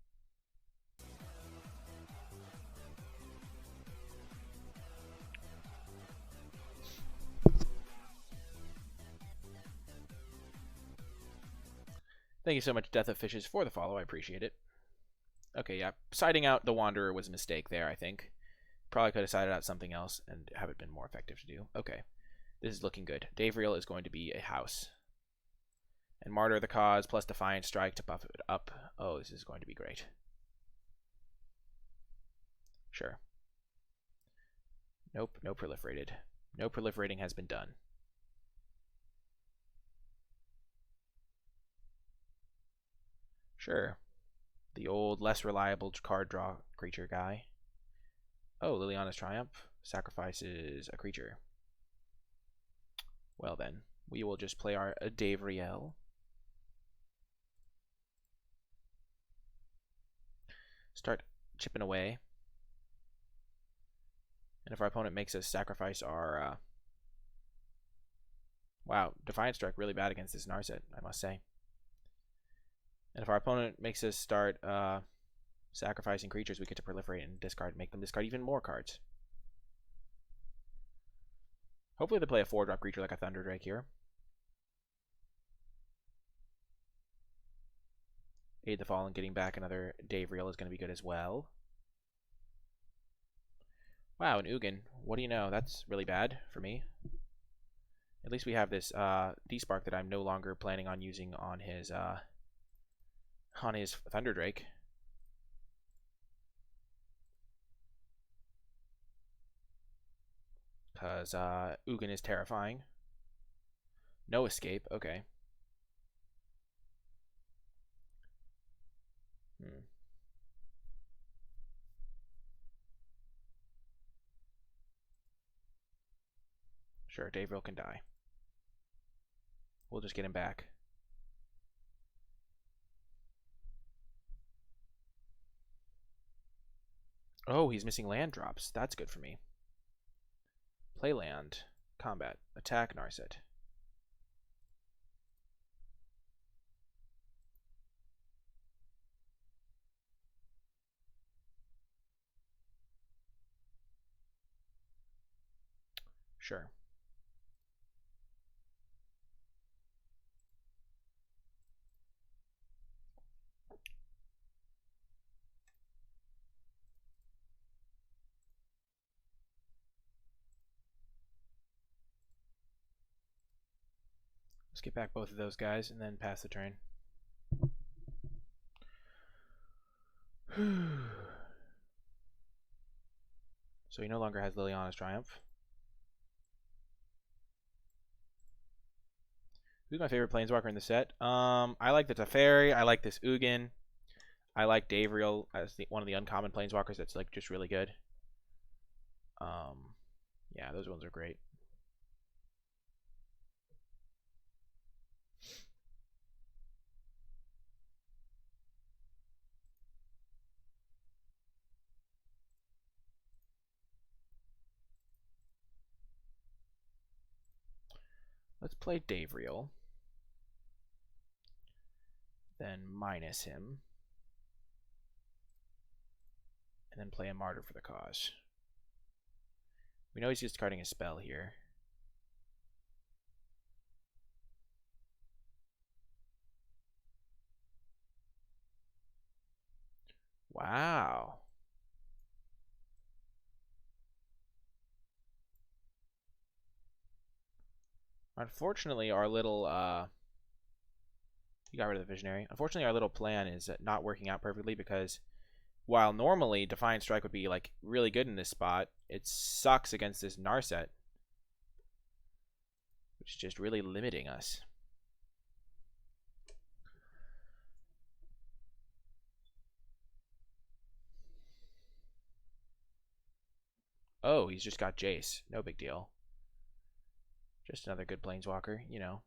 Thank you so much, Death of Fishes, for the follow. I appreciate it. Okay, yeah. Siding out the Wanderer was a mistake there, I think. Probably could have sided out something else and have it been more effective to do. Okay. This is looking good. Davriel is going to be a house. And Martyr the Cause plus Defiant Strike to buff it up. Oh, this is going to be great. Sure. Nope, no proliferated. No proliferating has been done. Sure. The old, less reliable card draw creature guy. Oh, Liliana's Triumph sacrifices a creature. Well then, we will just play our Davriel. Start chipping away. And if our opponent makes us sacrifice our... Wow, Defiant Strike really bad against this Narset, I must say. And if our opponent makes us start sacrificing creatures, we get to proliferate and discard, make them discard even more cards. Hopefully they play a 4-drop creature like a Thunder Drake here. Aid the Fallen, getting back another Davriel is going to be good as well. Wow, an Ugin. What do you know? That's really bad for me. At least we have this Despark that I'm no longer planning on using on his Thunder Drake. Because Ugin is terrifying. No escape. Okay. Sure, Davriel can die. We'll just get him back. Oh, he's missing land drops. That's good for me. Play land. Combat. Attack Narset. Sure. Let's get back both of those guys and then pass the turn. So he no longer has Liliana's Triumph. Who's my favorite Planeswalker in the set? I like the Teferi. I like this Ugin. I like Davriel as one of the uncommon Planeswalkers that's like just really good. Yeah, those ones are great. Let's play Davriel. Then minus him. And then play a Martyr for the Cause. We know he's discarding a spell here. Wow. Unfortunately, our little he got rid of the Visionary. Unfortunately, our little plan is not working out perfectly because while normally Defiant Strike would be like really good in this spot, it sucks against this Narset, which is just really limiting us. Oh, he's just got Jace. No big deal. Just another good Planeswalker, you know.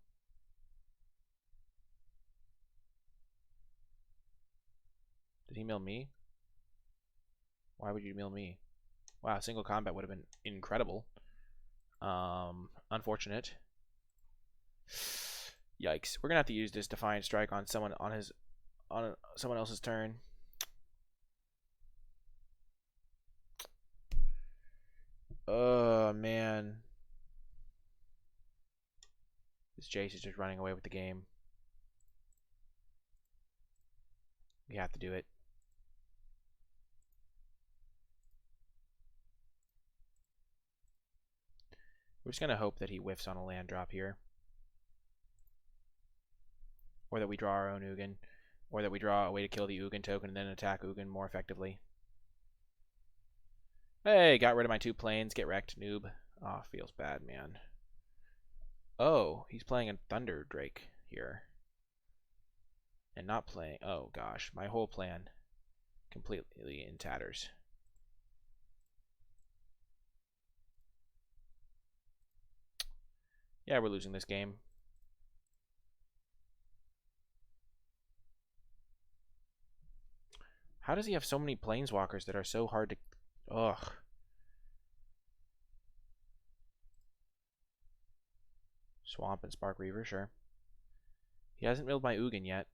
Did he mill me? Why would you mill me? Wow, single combat would have been incredible. Unfortunate. Yikes. We're gonna have to use this Defiant Strike on someone on someone else's turn. Oh man. This Jace is just running away with the game. We have to do it. We're just going to hope that he whiffs on a land drop here. Or that we draw our own Ugin. Or that we draw a way to kill the Ugin token and then attack Ugin more effectively. Hey, got rid of my 2 planes. Get wrecked, noob. Oh, feels bad, man. Oh, he's playing a Thunder Drake here. And not playing... Oh, gosh. My whole plan completely in tatters. Yeah, we're losing this game. How does he have so many planeswalkers that are so hard to... Ugh. Swamp and Spark Reaver, sure. He hasn't milled my Ugin yet.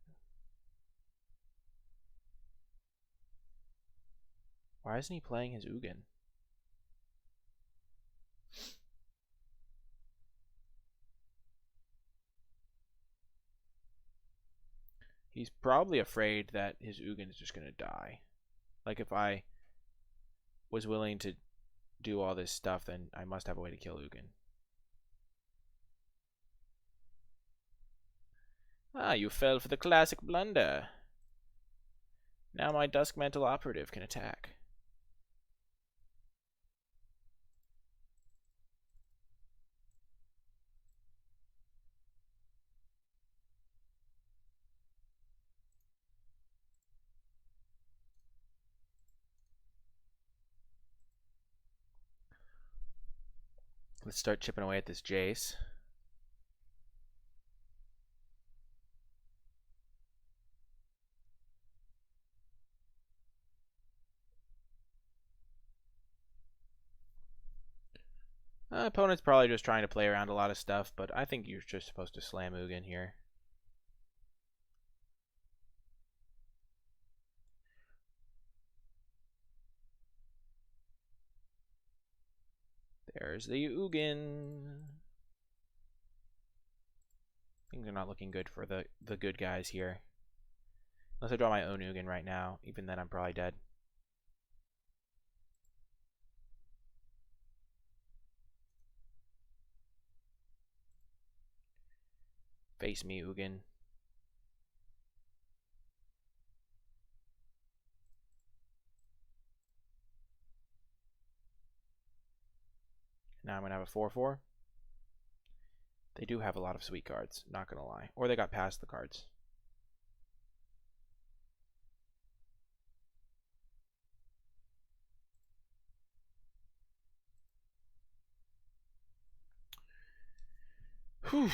Why isn't he playing his Ugin? He's probably afraid that his Ugin is just going to die. Like, if I was willing to do all this stuff, then I must have a way to kill Ugin. Ah, you fell for the classic blunder. Now my Dusk Mantle Operative can attack. Let's start chipping away at this Jace. Opponent's probably just trying to play around a lot of stuff, but I think you're just supposed to slam Ugin here. There's the Ugin. Things are not looking good for the good guys here. Unless I draw my own Ugin right now. Even then, I'm probably dead. Face me, Ugin. Now I'm going to have a 4/4. They do have a lot of sweet cards, not going to lie. Or they got past the cards. Whew.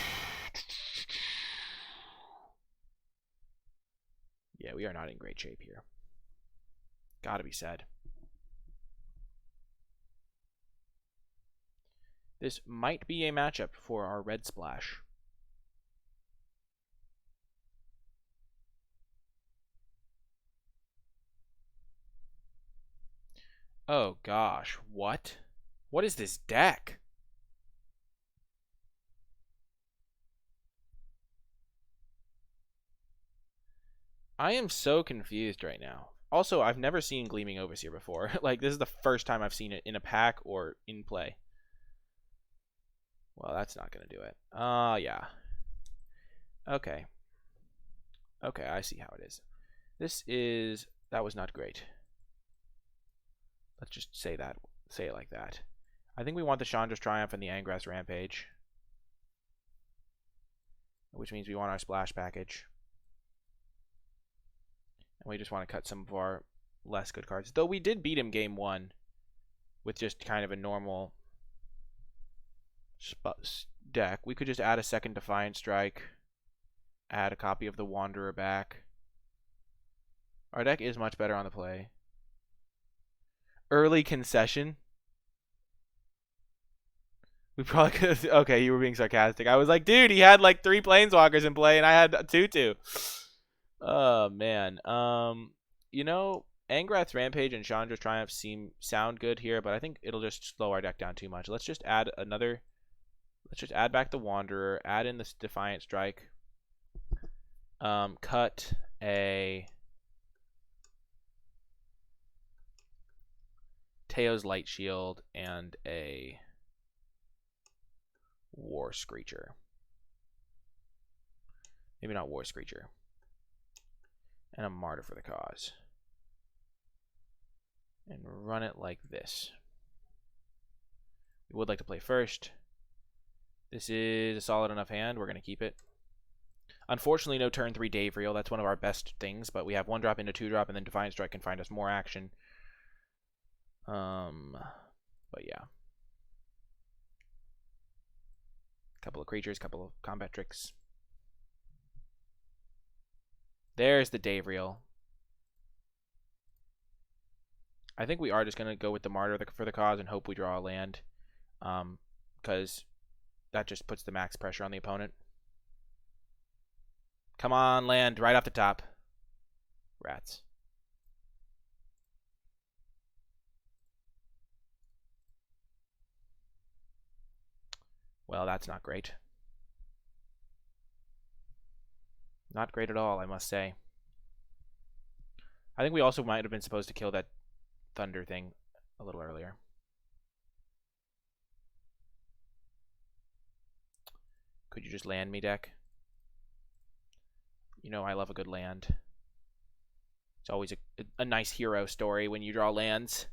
Yeah, we are not in great shape here. Gotta be sad. This might be a matchup for our red splash. Oh gosh, what? What is this deck? I am so confused right now. Also, I've never seen Gleaming Overseer before. Like, this is the first time I've seen it in a pack or in play. Well, that's not going to do it. Yeah. Okay. Okay, I see how it is. That was not great. Let's just say it like that. I think we want the Chandra's Triumph and the Angrath's Rampage. Which means we want our splash package. And we just want to cut some of our less good cards. Though we did beat him game 1 with just kind of a normal deck. We could just add a second Defiant Strike, add a copy of the Wanderer back. Our deck is much better on the play. Early concession. We probably could have... Okay, you were being sarcastic. I was like, dude, he had like 3 Planeswalkers in play, and I had 2/2. Oh, man. You know, Angrath's Rampage and Chandra's Triumph sound good here, but I think it'll just slow our deck down too much. Let's just add another... Let's just add back the Wanderer, add in this Defiant Strike, cut a Teo's Light Shield, and a War Screecher. Maybe not War Screecher. And a Martyr for the Cause. And run it like this. We would like to play first. This is a solid enough hand. We're going to keep it. Unfortunately, no turn 3 Dave Reel. That's one of our best things, but we have 1-drop into 2-drop, and then Defiant Strike can find us more action. But yeah. Couple of creatures, couple of combat tricks. There's the Dave Reel. I think we are just going to go with the Martyr for the cause and hope we draw a land. Because that just puts the max pressure on the opponent. Come on, land right off the top. Rats. Well, that's not great. Not great at all, I must say. I think we also might have been supposed to kill that thunder thing a little earlier. Could you just land me, deck? You know I love a good land. It's always a nice hero story when you draw lands.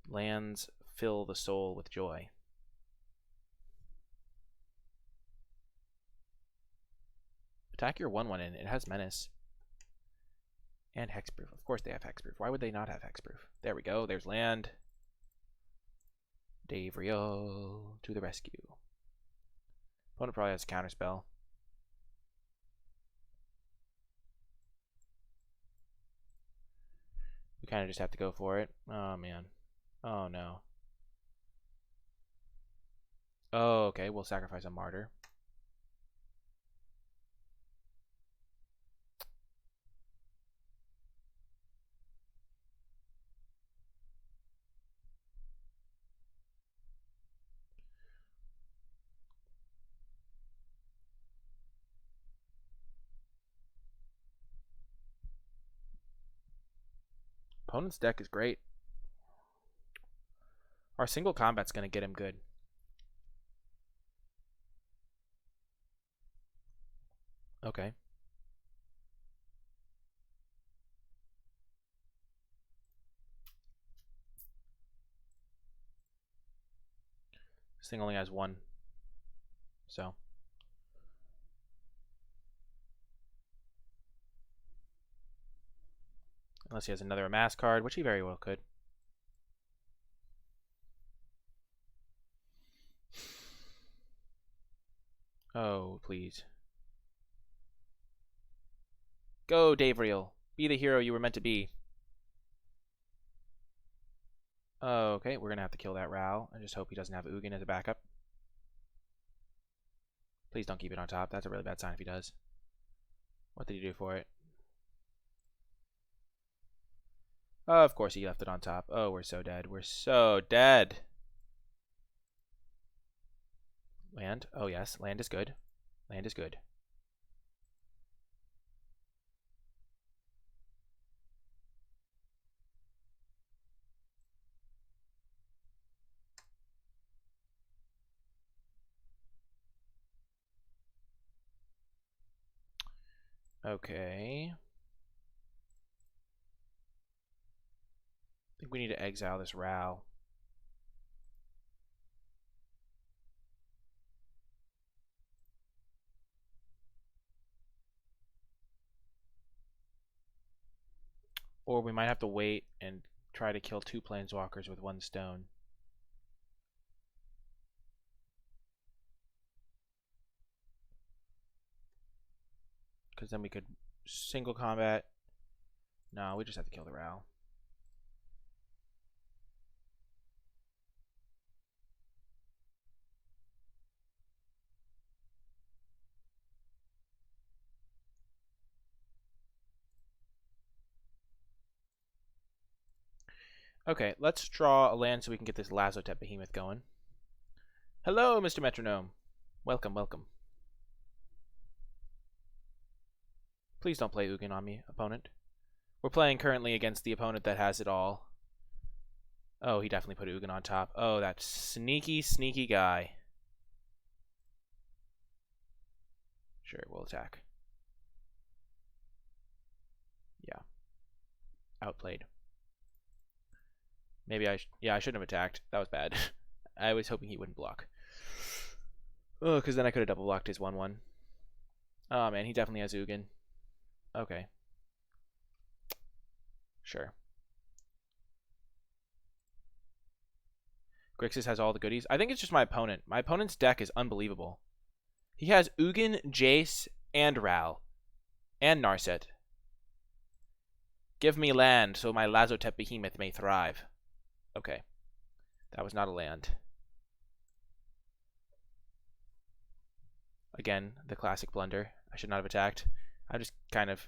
Lands fill the soul with joy. Attack your 1/1 in. It has Menace. And Hexproof. Of course they have Hexproof. Why would they not have Hexproof? There we go. There's land. Dave Reel to the rescue. Opponent probably has a counterspell. We kind of just have to go for it. Oh, man. Oh, no. Oh, okay. We'll sacrifice a Martyr. Opponent's deck is great. Our single combat's going to get him good. Okay. This thing only has 1. So. Unless he has another Amass card, which he very well could. Oh, please. Go, Dave Reel. Be the hero you were meant to be. Oh, okay, we're going to have to kill that Ral. I just hope he doesn't have Ugin as a backup. Please don't keep it on top. That's a really bad sign if he does. What did he do for it? Oh, of course he left it on top. Oh, we're so dead. We're so dead. Land. Oh, yes. Land is good. Land is good. Okay. I think we need to exile this Ral. Or we might have to wait and try to kill 2 planeswalkers with 1 stone. Because then we could single combat. No, we just have to kill the Ral. Okay, let's draw a land so we can get this Lazotep Behemoth going. Hello, Mr. Metronome. Welcome, welcome. Please don't play Ugin on me, opponent. We're playing currently against the opponent that has it all. Oh, he definitely put Ugin on top. Oh, that sneaky, sneaky guy. Sure, we'll attack. Yeah. outplayed. Maybe yeah, I shouldn't have attacked. That was bad. I was hoping he wouldn't block. Oh, because then I could have double blocked his 1/1. Oh man, he definitely has Ugin. Okay. Sure. Grixis has all the goodies. I think it's just my opponent. My opponent's deck is unbelievable. He has Ugin, Jace, and Ral. And Narset. Give me land so my Lazotep behemoth may thrive. Okay. That was not a land. Again, the classic blunder. I should not have attacked. I was just kind of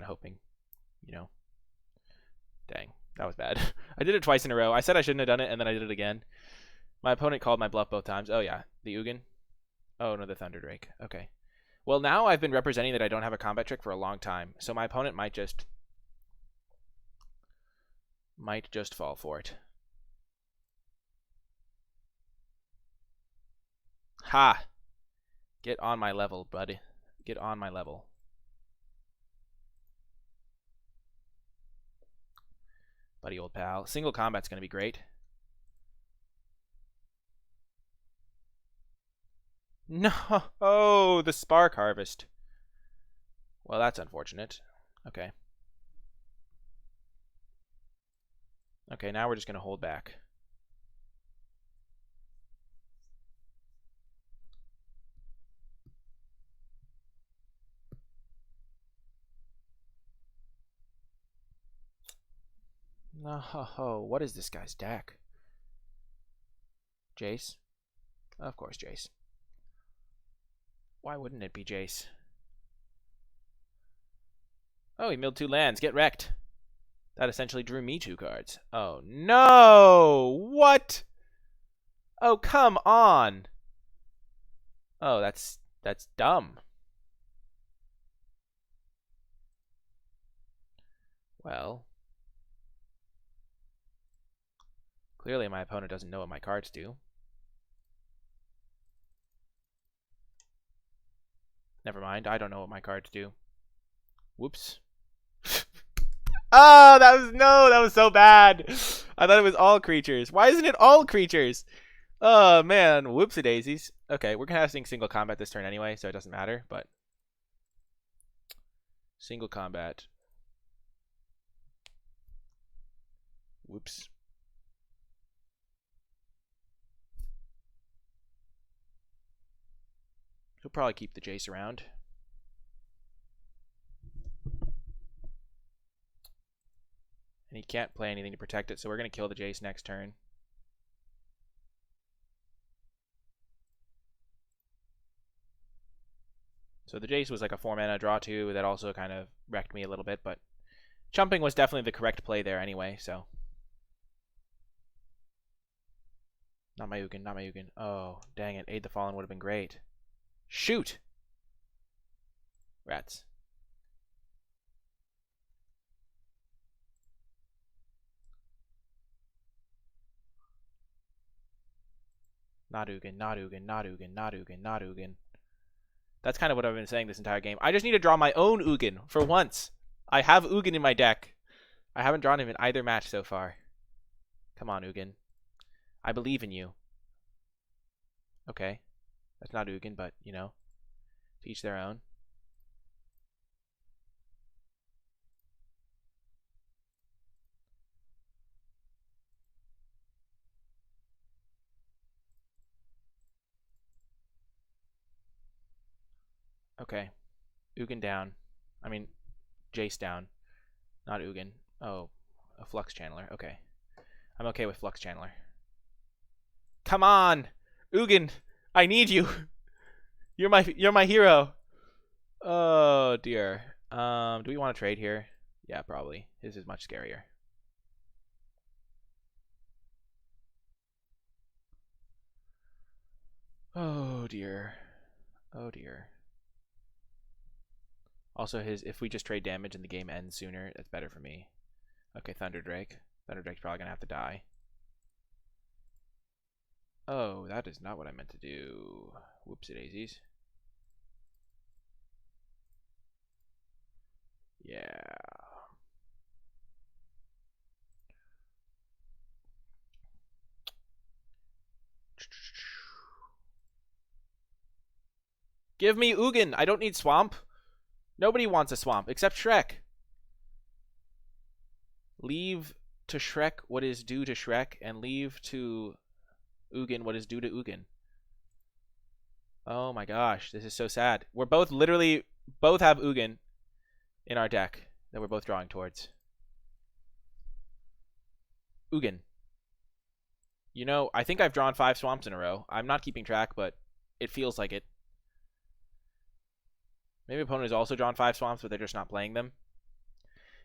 hoping, you know. Dang, that was bad. I did it twice in a row. I said I shouldn't have done it, and then I did it again. My opponent called my bluff both times. Oh yeah, the Ugin. Oh no, the Thunder Drake. Okay. Well, now I've been representing that I don't have a combat trick for a long time, so my opponent might just fall for it. Ha! Get on my level, buddy. Get on my level. Buddy, old pal. Single combat's going to be great. No! Oh, the Spark Harvest. Well, that's unfortunate. Okay. Okay, now we're just going to hold back. No, what is this guy's deck? Jace? Of course, Jace. Why wouldn't it be Jace? Oh, he milled 2 lands. Get wrecked. That essentially drew me 2 cards. Oh, no! What? Oh, come on! Oh, that's dumb. Well, clearly my opponent doesn't know what my cards do. Never mind, I don't know what my cards do. Whoops. Oh, that was so bad. I thought it was all creatures. Why isn't it all creatures? Oh, man. Whoopsie daisies. Okay, we're going to have single combat this turn anyway, so it doesn't matter, but single combat. Whoops. He'll probably keep the Jace around. And he can't play anything to protect it, so we're going to kill the Jace next turn. So the Jace was like a 4-mana draw 2 that also kind of wrecked me a little bit, but chumping was definitely the correct play there anyway, so. Not my Ugin, not my Ugin. Oh, dang it. Aid the Fallen would have been great. Shoot! Rats. Not Ugin, not Ugin, not Ugin, not Ugin, not Ugin. That's kind of what I've been saying this entire game. I just need to draw my own Ugin for once. I have Ugin in my deck. I haven't drawn him in either match so far. Come on, Ugin. I believe in you. Okay. That's not Ugin, but, you know, to each their own. Okay. Ugin down. I mean, Jace down. Not Ugin. Oh, a Flux Channeler. Okay. I'm okay with Flux Channeler. Come on! Ugin! I need you! You're my hero! Oh, dear. Do we want to trade here? Yeah, probably. His is much scarier. Oh, dear. Oh, dear. Also, if we just trade damage and the game ends sooner, that's better for me. Okay, Thunder Drake. Thunder Drake's probably going to have to die. Oh, that is not what I meant to do. Whoopsie daisies. Yeah. Give me Ugin. I don't need swamp. Nobody wants a swamp except Shrek. Leave to Shrek what is due to Shrek, and leave to Ugin what is due to Ugin. Oh my gosh, this is so sad. We're both both have Ugin in our deck that we're both drawing towards. Ugin. You know, I think I've drawn 5 swamps in a row. I'm not keeping track, but it feels like it. Maybe opponent has also drawn 5 swamps, but they're just not playing them.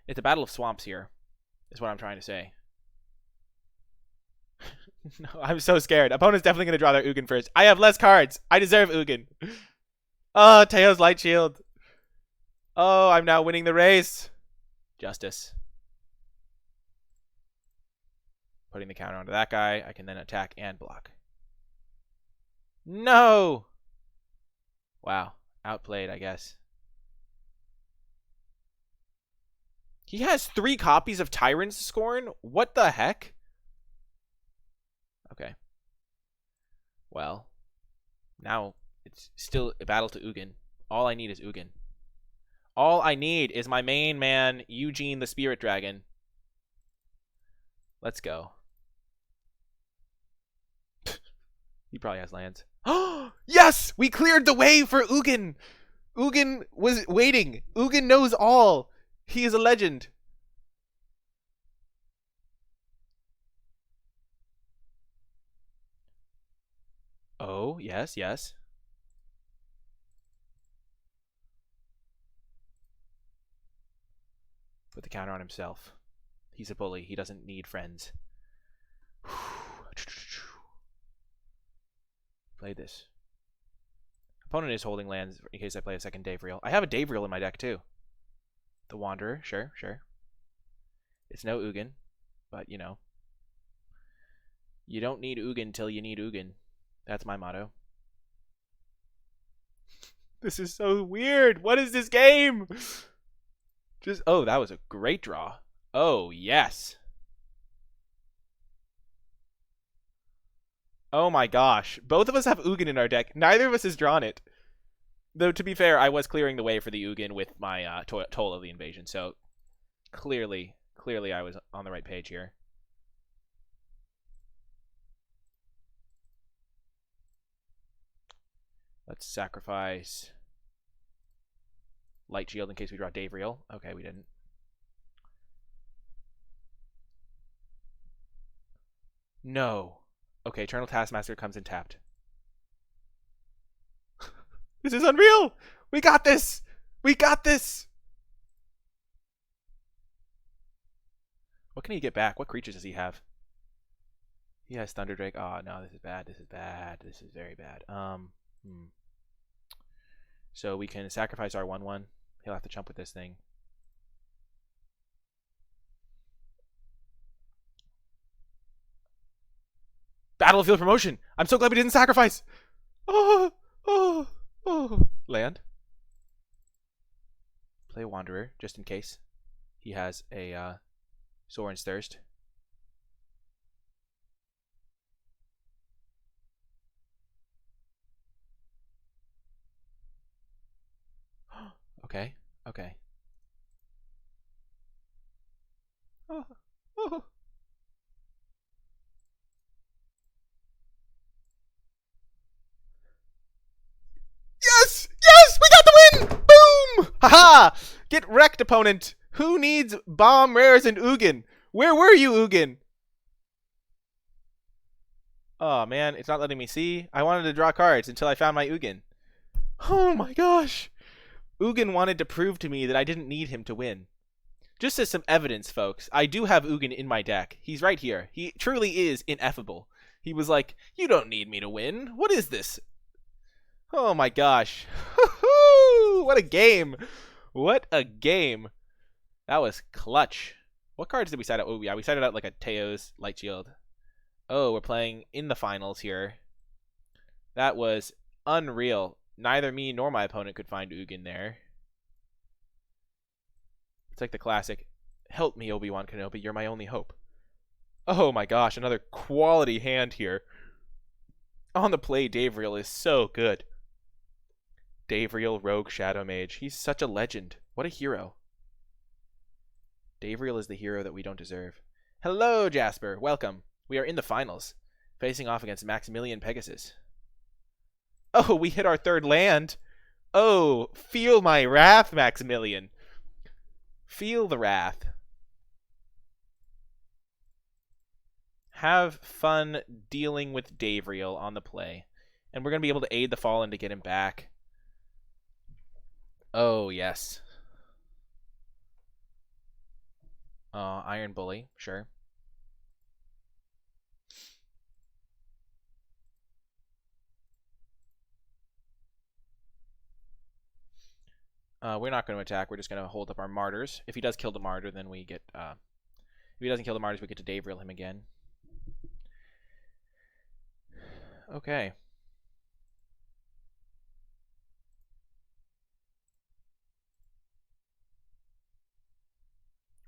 It's a battle of swamps here, is what I'm trying to say. No, I'm so scared. Opponent's definitely going to draw their Ugin first. I have less cards. I deserve Ugin. Oh, Teo's Light Shield. Oh, I'm now winning the race. Justice. Putting the counter onto that guy. I can then attack and block. No! Wow. Outplayed, I guess. He has 3 copies of Tyrant's Scorn? What the heck? Okay. Well, now it's still a battle to Ugin. All I need is Ugin. All I need is my main man, Eugene the Spirit Dragon. Let's go. He probably has lands. Oh, yes! We cleared the way for Ugin! Ugin was waiting. Ugin knows all. He is a legend. Oh, yes, yes. Put the counter on himself. He's a bully. He doesn't need friends. Play this. Opponent is holding lands in case I play a second Davriel. I have a Davriel in my deck too. The Wanderer, sure, sure. It's no Ugin, but you know. You don't need Ugin till you need Ugin. That's my motto. This is so weird. What is this game? Just oh, that was a great draw. Oh, yes. Oh my gosh. Both of us have Ugin in our deck. Neither of us has drawn it. Though, to be fair, I was clearing the way for the Ugin with my Toll of the Invasion. So, clearly I was on the right page here. Let's sacrifice Light Shield in case we draw Davriel. Okay, we didn't. No. Okay, Eternal Taskmaster comes in tapped. This is unreal! We got this! We got this! What can he get back? What creatures does he have? He has Thunderdrake. Oh, no, this is bad. This is bad. This is very bad. So we can sacrifice our 1/1. He'll have to chump with this thing. Battlefield Promotion! I'm so glad we didn't sacrifice! Oh! Land. Play Wanderer, just in case. He has a Sorin's Thirst. Okay. Oh. Yes! Yes! We got the win! Boom! Haha! Get wrecked, opponent! Who needs bomb rares and Ugin? Where were you, Ugin? Oh man, it's not letting me see. I wanted to draw cards until I found my Ugin. Oh my gosh! Ugin wanted to prove to me that I didn't need him to win. Just as some evidence, folks, I do have Ugin in my deck. He's right here. He truly is ineffable. He was like, you don't need me to win. What is this? Oh my gosh. What a game. What a game. That was clutch. What cards did we side out? Oh yeah, we sided out like a Teo's Light Shield. Oh, we're playing in the finals here. That was unreal. Neither me nor my opponent could find Ugin there. It's like the classic, help me, Obi-Wan Kenobi, you're my only hope. Oh my gosh, another quality hand here. On the play, Davriel is so good. Davriel, Rogue, Shadow Mage. He's such a legend. What a hero. Davriel is the hero that we don't deserve. Hello, Jasper. Welcome. We are in the finals, facing off against Maximilian Pegasus. Oh, we hit our third land. Oh, feel my wrath, Maximilian. Feel the wrath. Have fun dealing with Davriel on the play. And we're going to be able to aid the Fallen to get him back. Oh, yes. Iron Bully, sure. We're not going to attack. We're just going to hold up our Martyrs. If he does kill the Martyr, then we get... if he doesn't kill the Martyrs, we get to Davriel him again. Okay.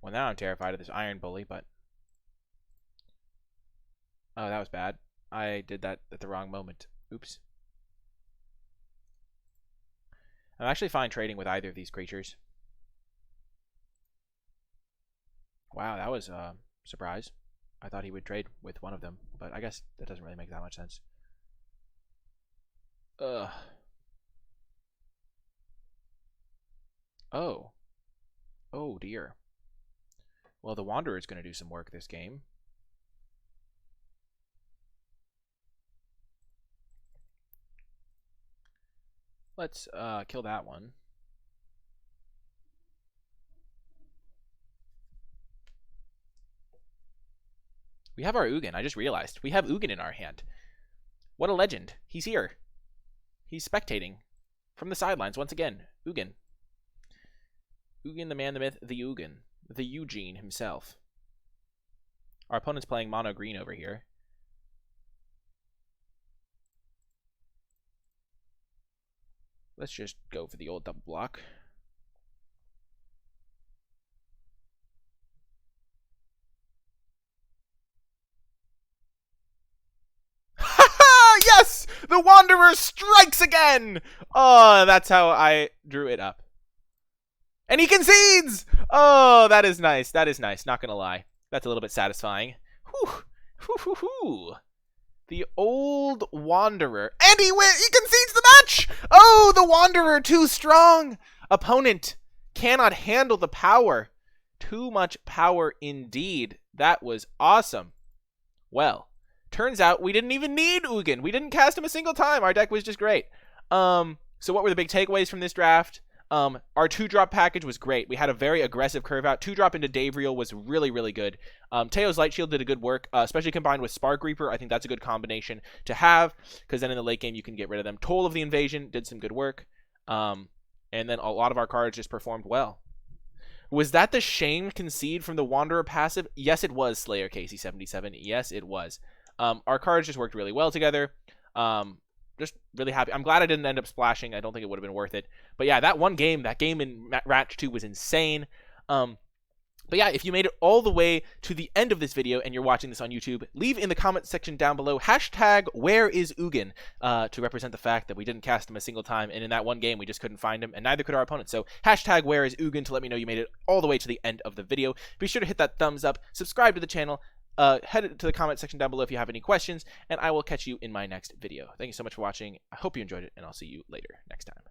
Well, now I'm terrified of this Iron Bully, but... Oh, that was bad. I did that at the wrong moment. Oops. I'm actually fine trading with either of these creatures. Wow, that was a surprise. I thought he would trade with one of them, but I guess that doesn't really make that much sense. Ugh. Oh. Oh, dear. Well, the Wanderer is going to do some work this game. Let's kill that one. We have our Ugin. I just realized. We have Ugin in our hand. What a legend. He's here. He's spectating from the sidelines once again. Ugin. Ugin, the man, the myth, the Ugin. The Eugene himself. Our opponent's playing mono green over here. Let's just go for the old double block. Yes! The Wanderer strikes again! Oh, that's how I drew it up. And he concedes! Oh, that is nice. That is nice. Not gonna lie. That's a little bit satisfying. Whew. Whew, whew, whew. The old Wanderer. And he concedes the match! Oh, the Wanderer too strong! Opponent cannot handle the power. Too much power indeed. That was awesome. Well, turns out we didn't even need Ugin. We didn't cast him a single time. Our deck was just great. So what were the big takeaways from this draft? Our 2-drop package was great. We had a very aggressive curve out. 2-drop into Davriel was really, really good. Teo's Light Shield did a good work, especially combined with Spark Reaper. I think that's a good combination to have, because then in the late game you can get rid of them. Toll of the Invasion did some good work. And then a lot of our cards just performed well. Was that the shame concede from the Wanderer passive? Yes, it was, Slayer KC77. Yes, it was. Our cards just worked really well together. Just really happy. I'm glad I didn't end up splashing. I don't think it would have been worth it. But yeah, that game in Ratch 2 was insane. But yeah, if you made it all the way to the end of this video and you're watching this on YouTube, leave in the comment section down below hashtag where is Ugin to represent the fact that we didn't cast him a single time, and in that one game we just couldn't find him, and neither could our opponent. So hashtag where is Ugin to let me know you made it all the way to the end of the video. Be sure to hit that thumbs up, subscribe to the channel, head to the comment section down below if you have any questions, and I will catch you in my next video. Thank you so much for watching. I hope you enjoyed it, and I'll see you later next time.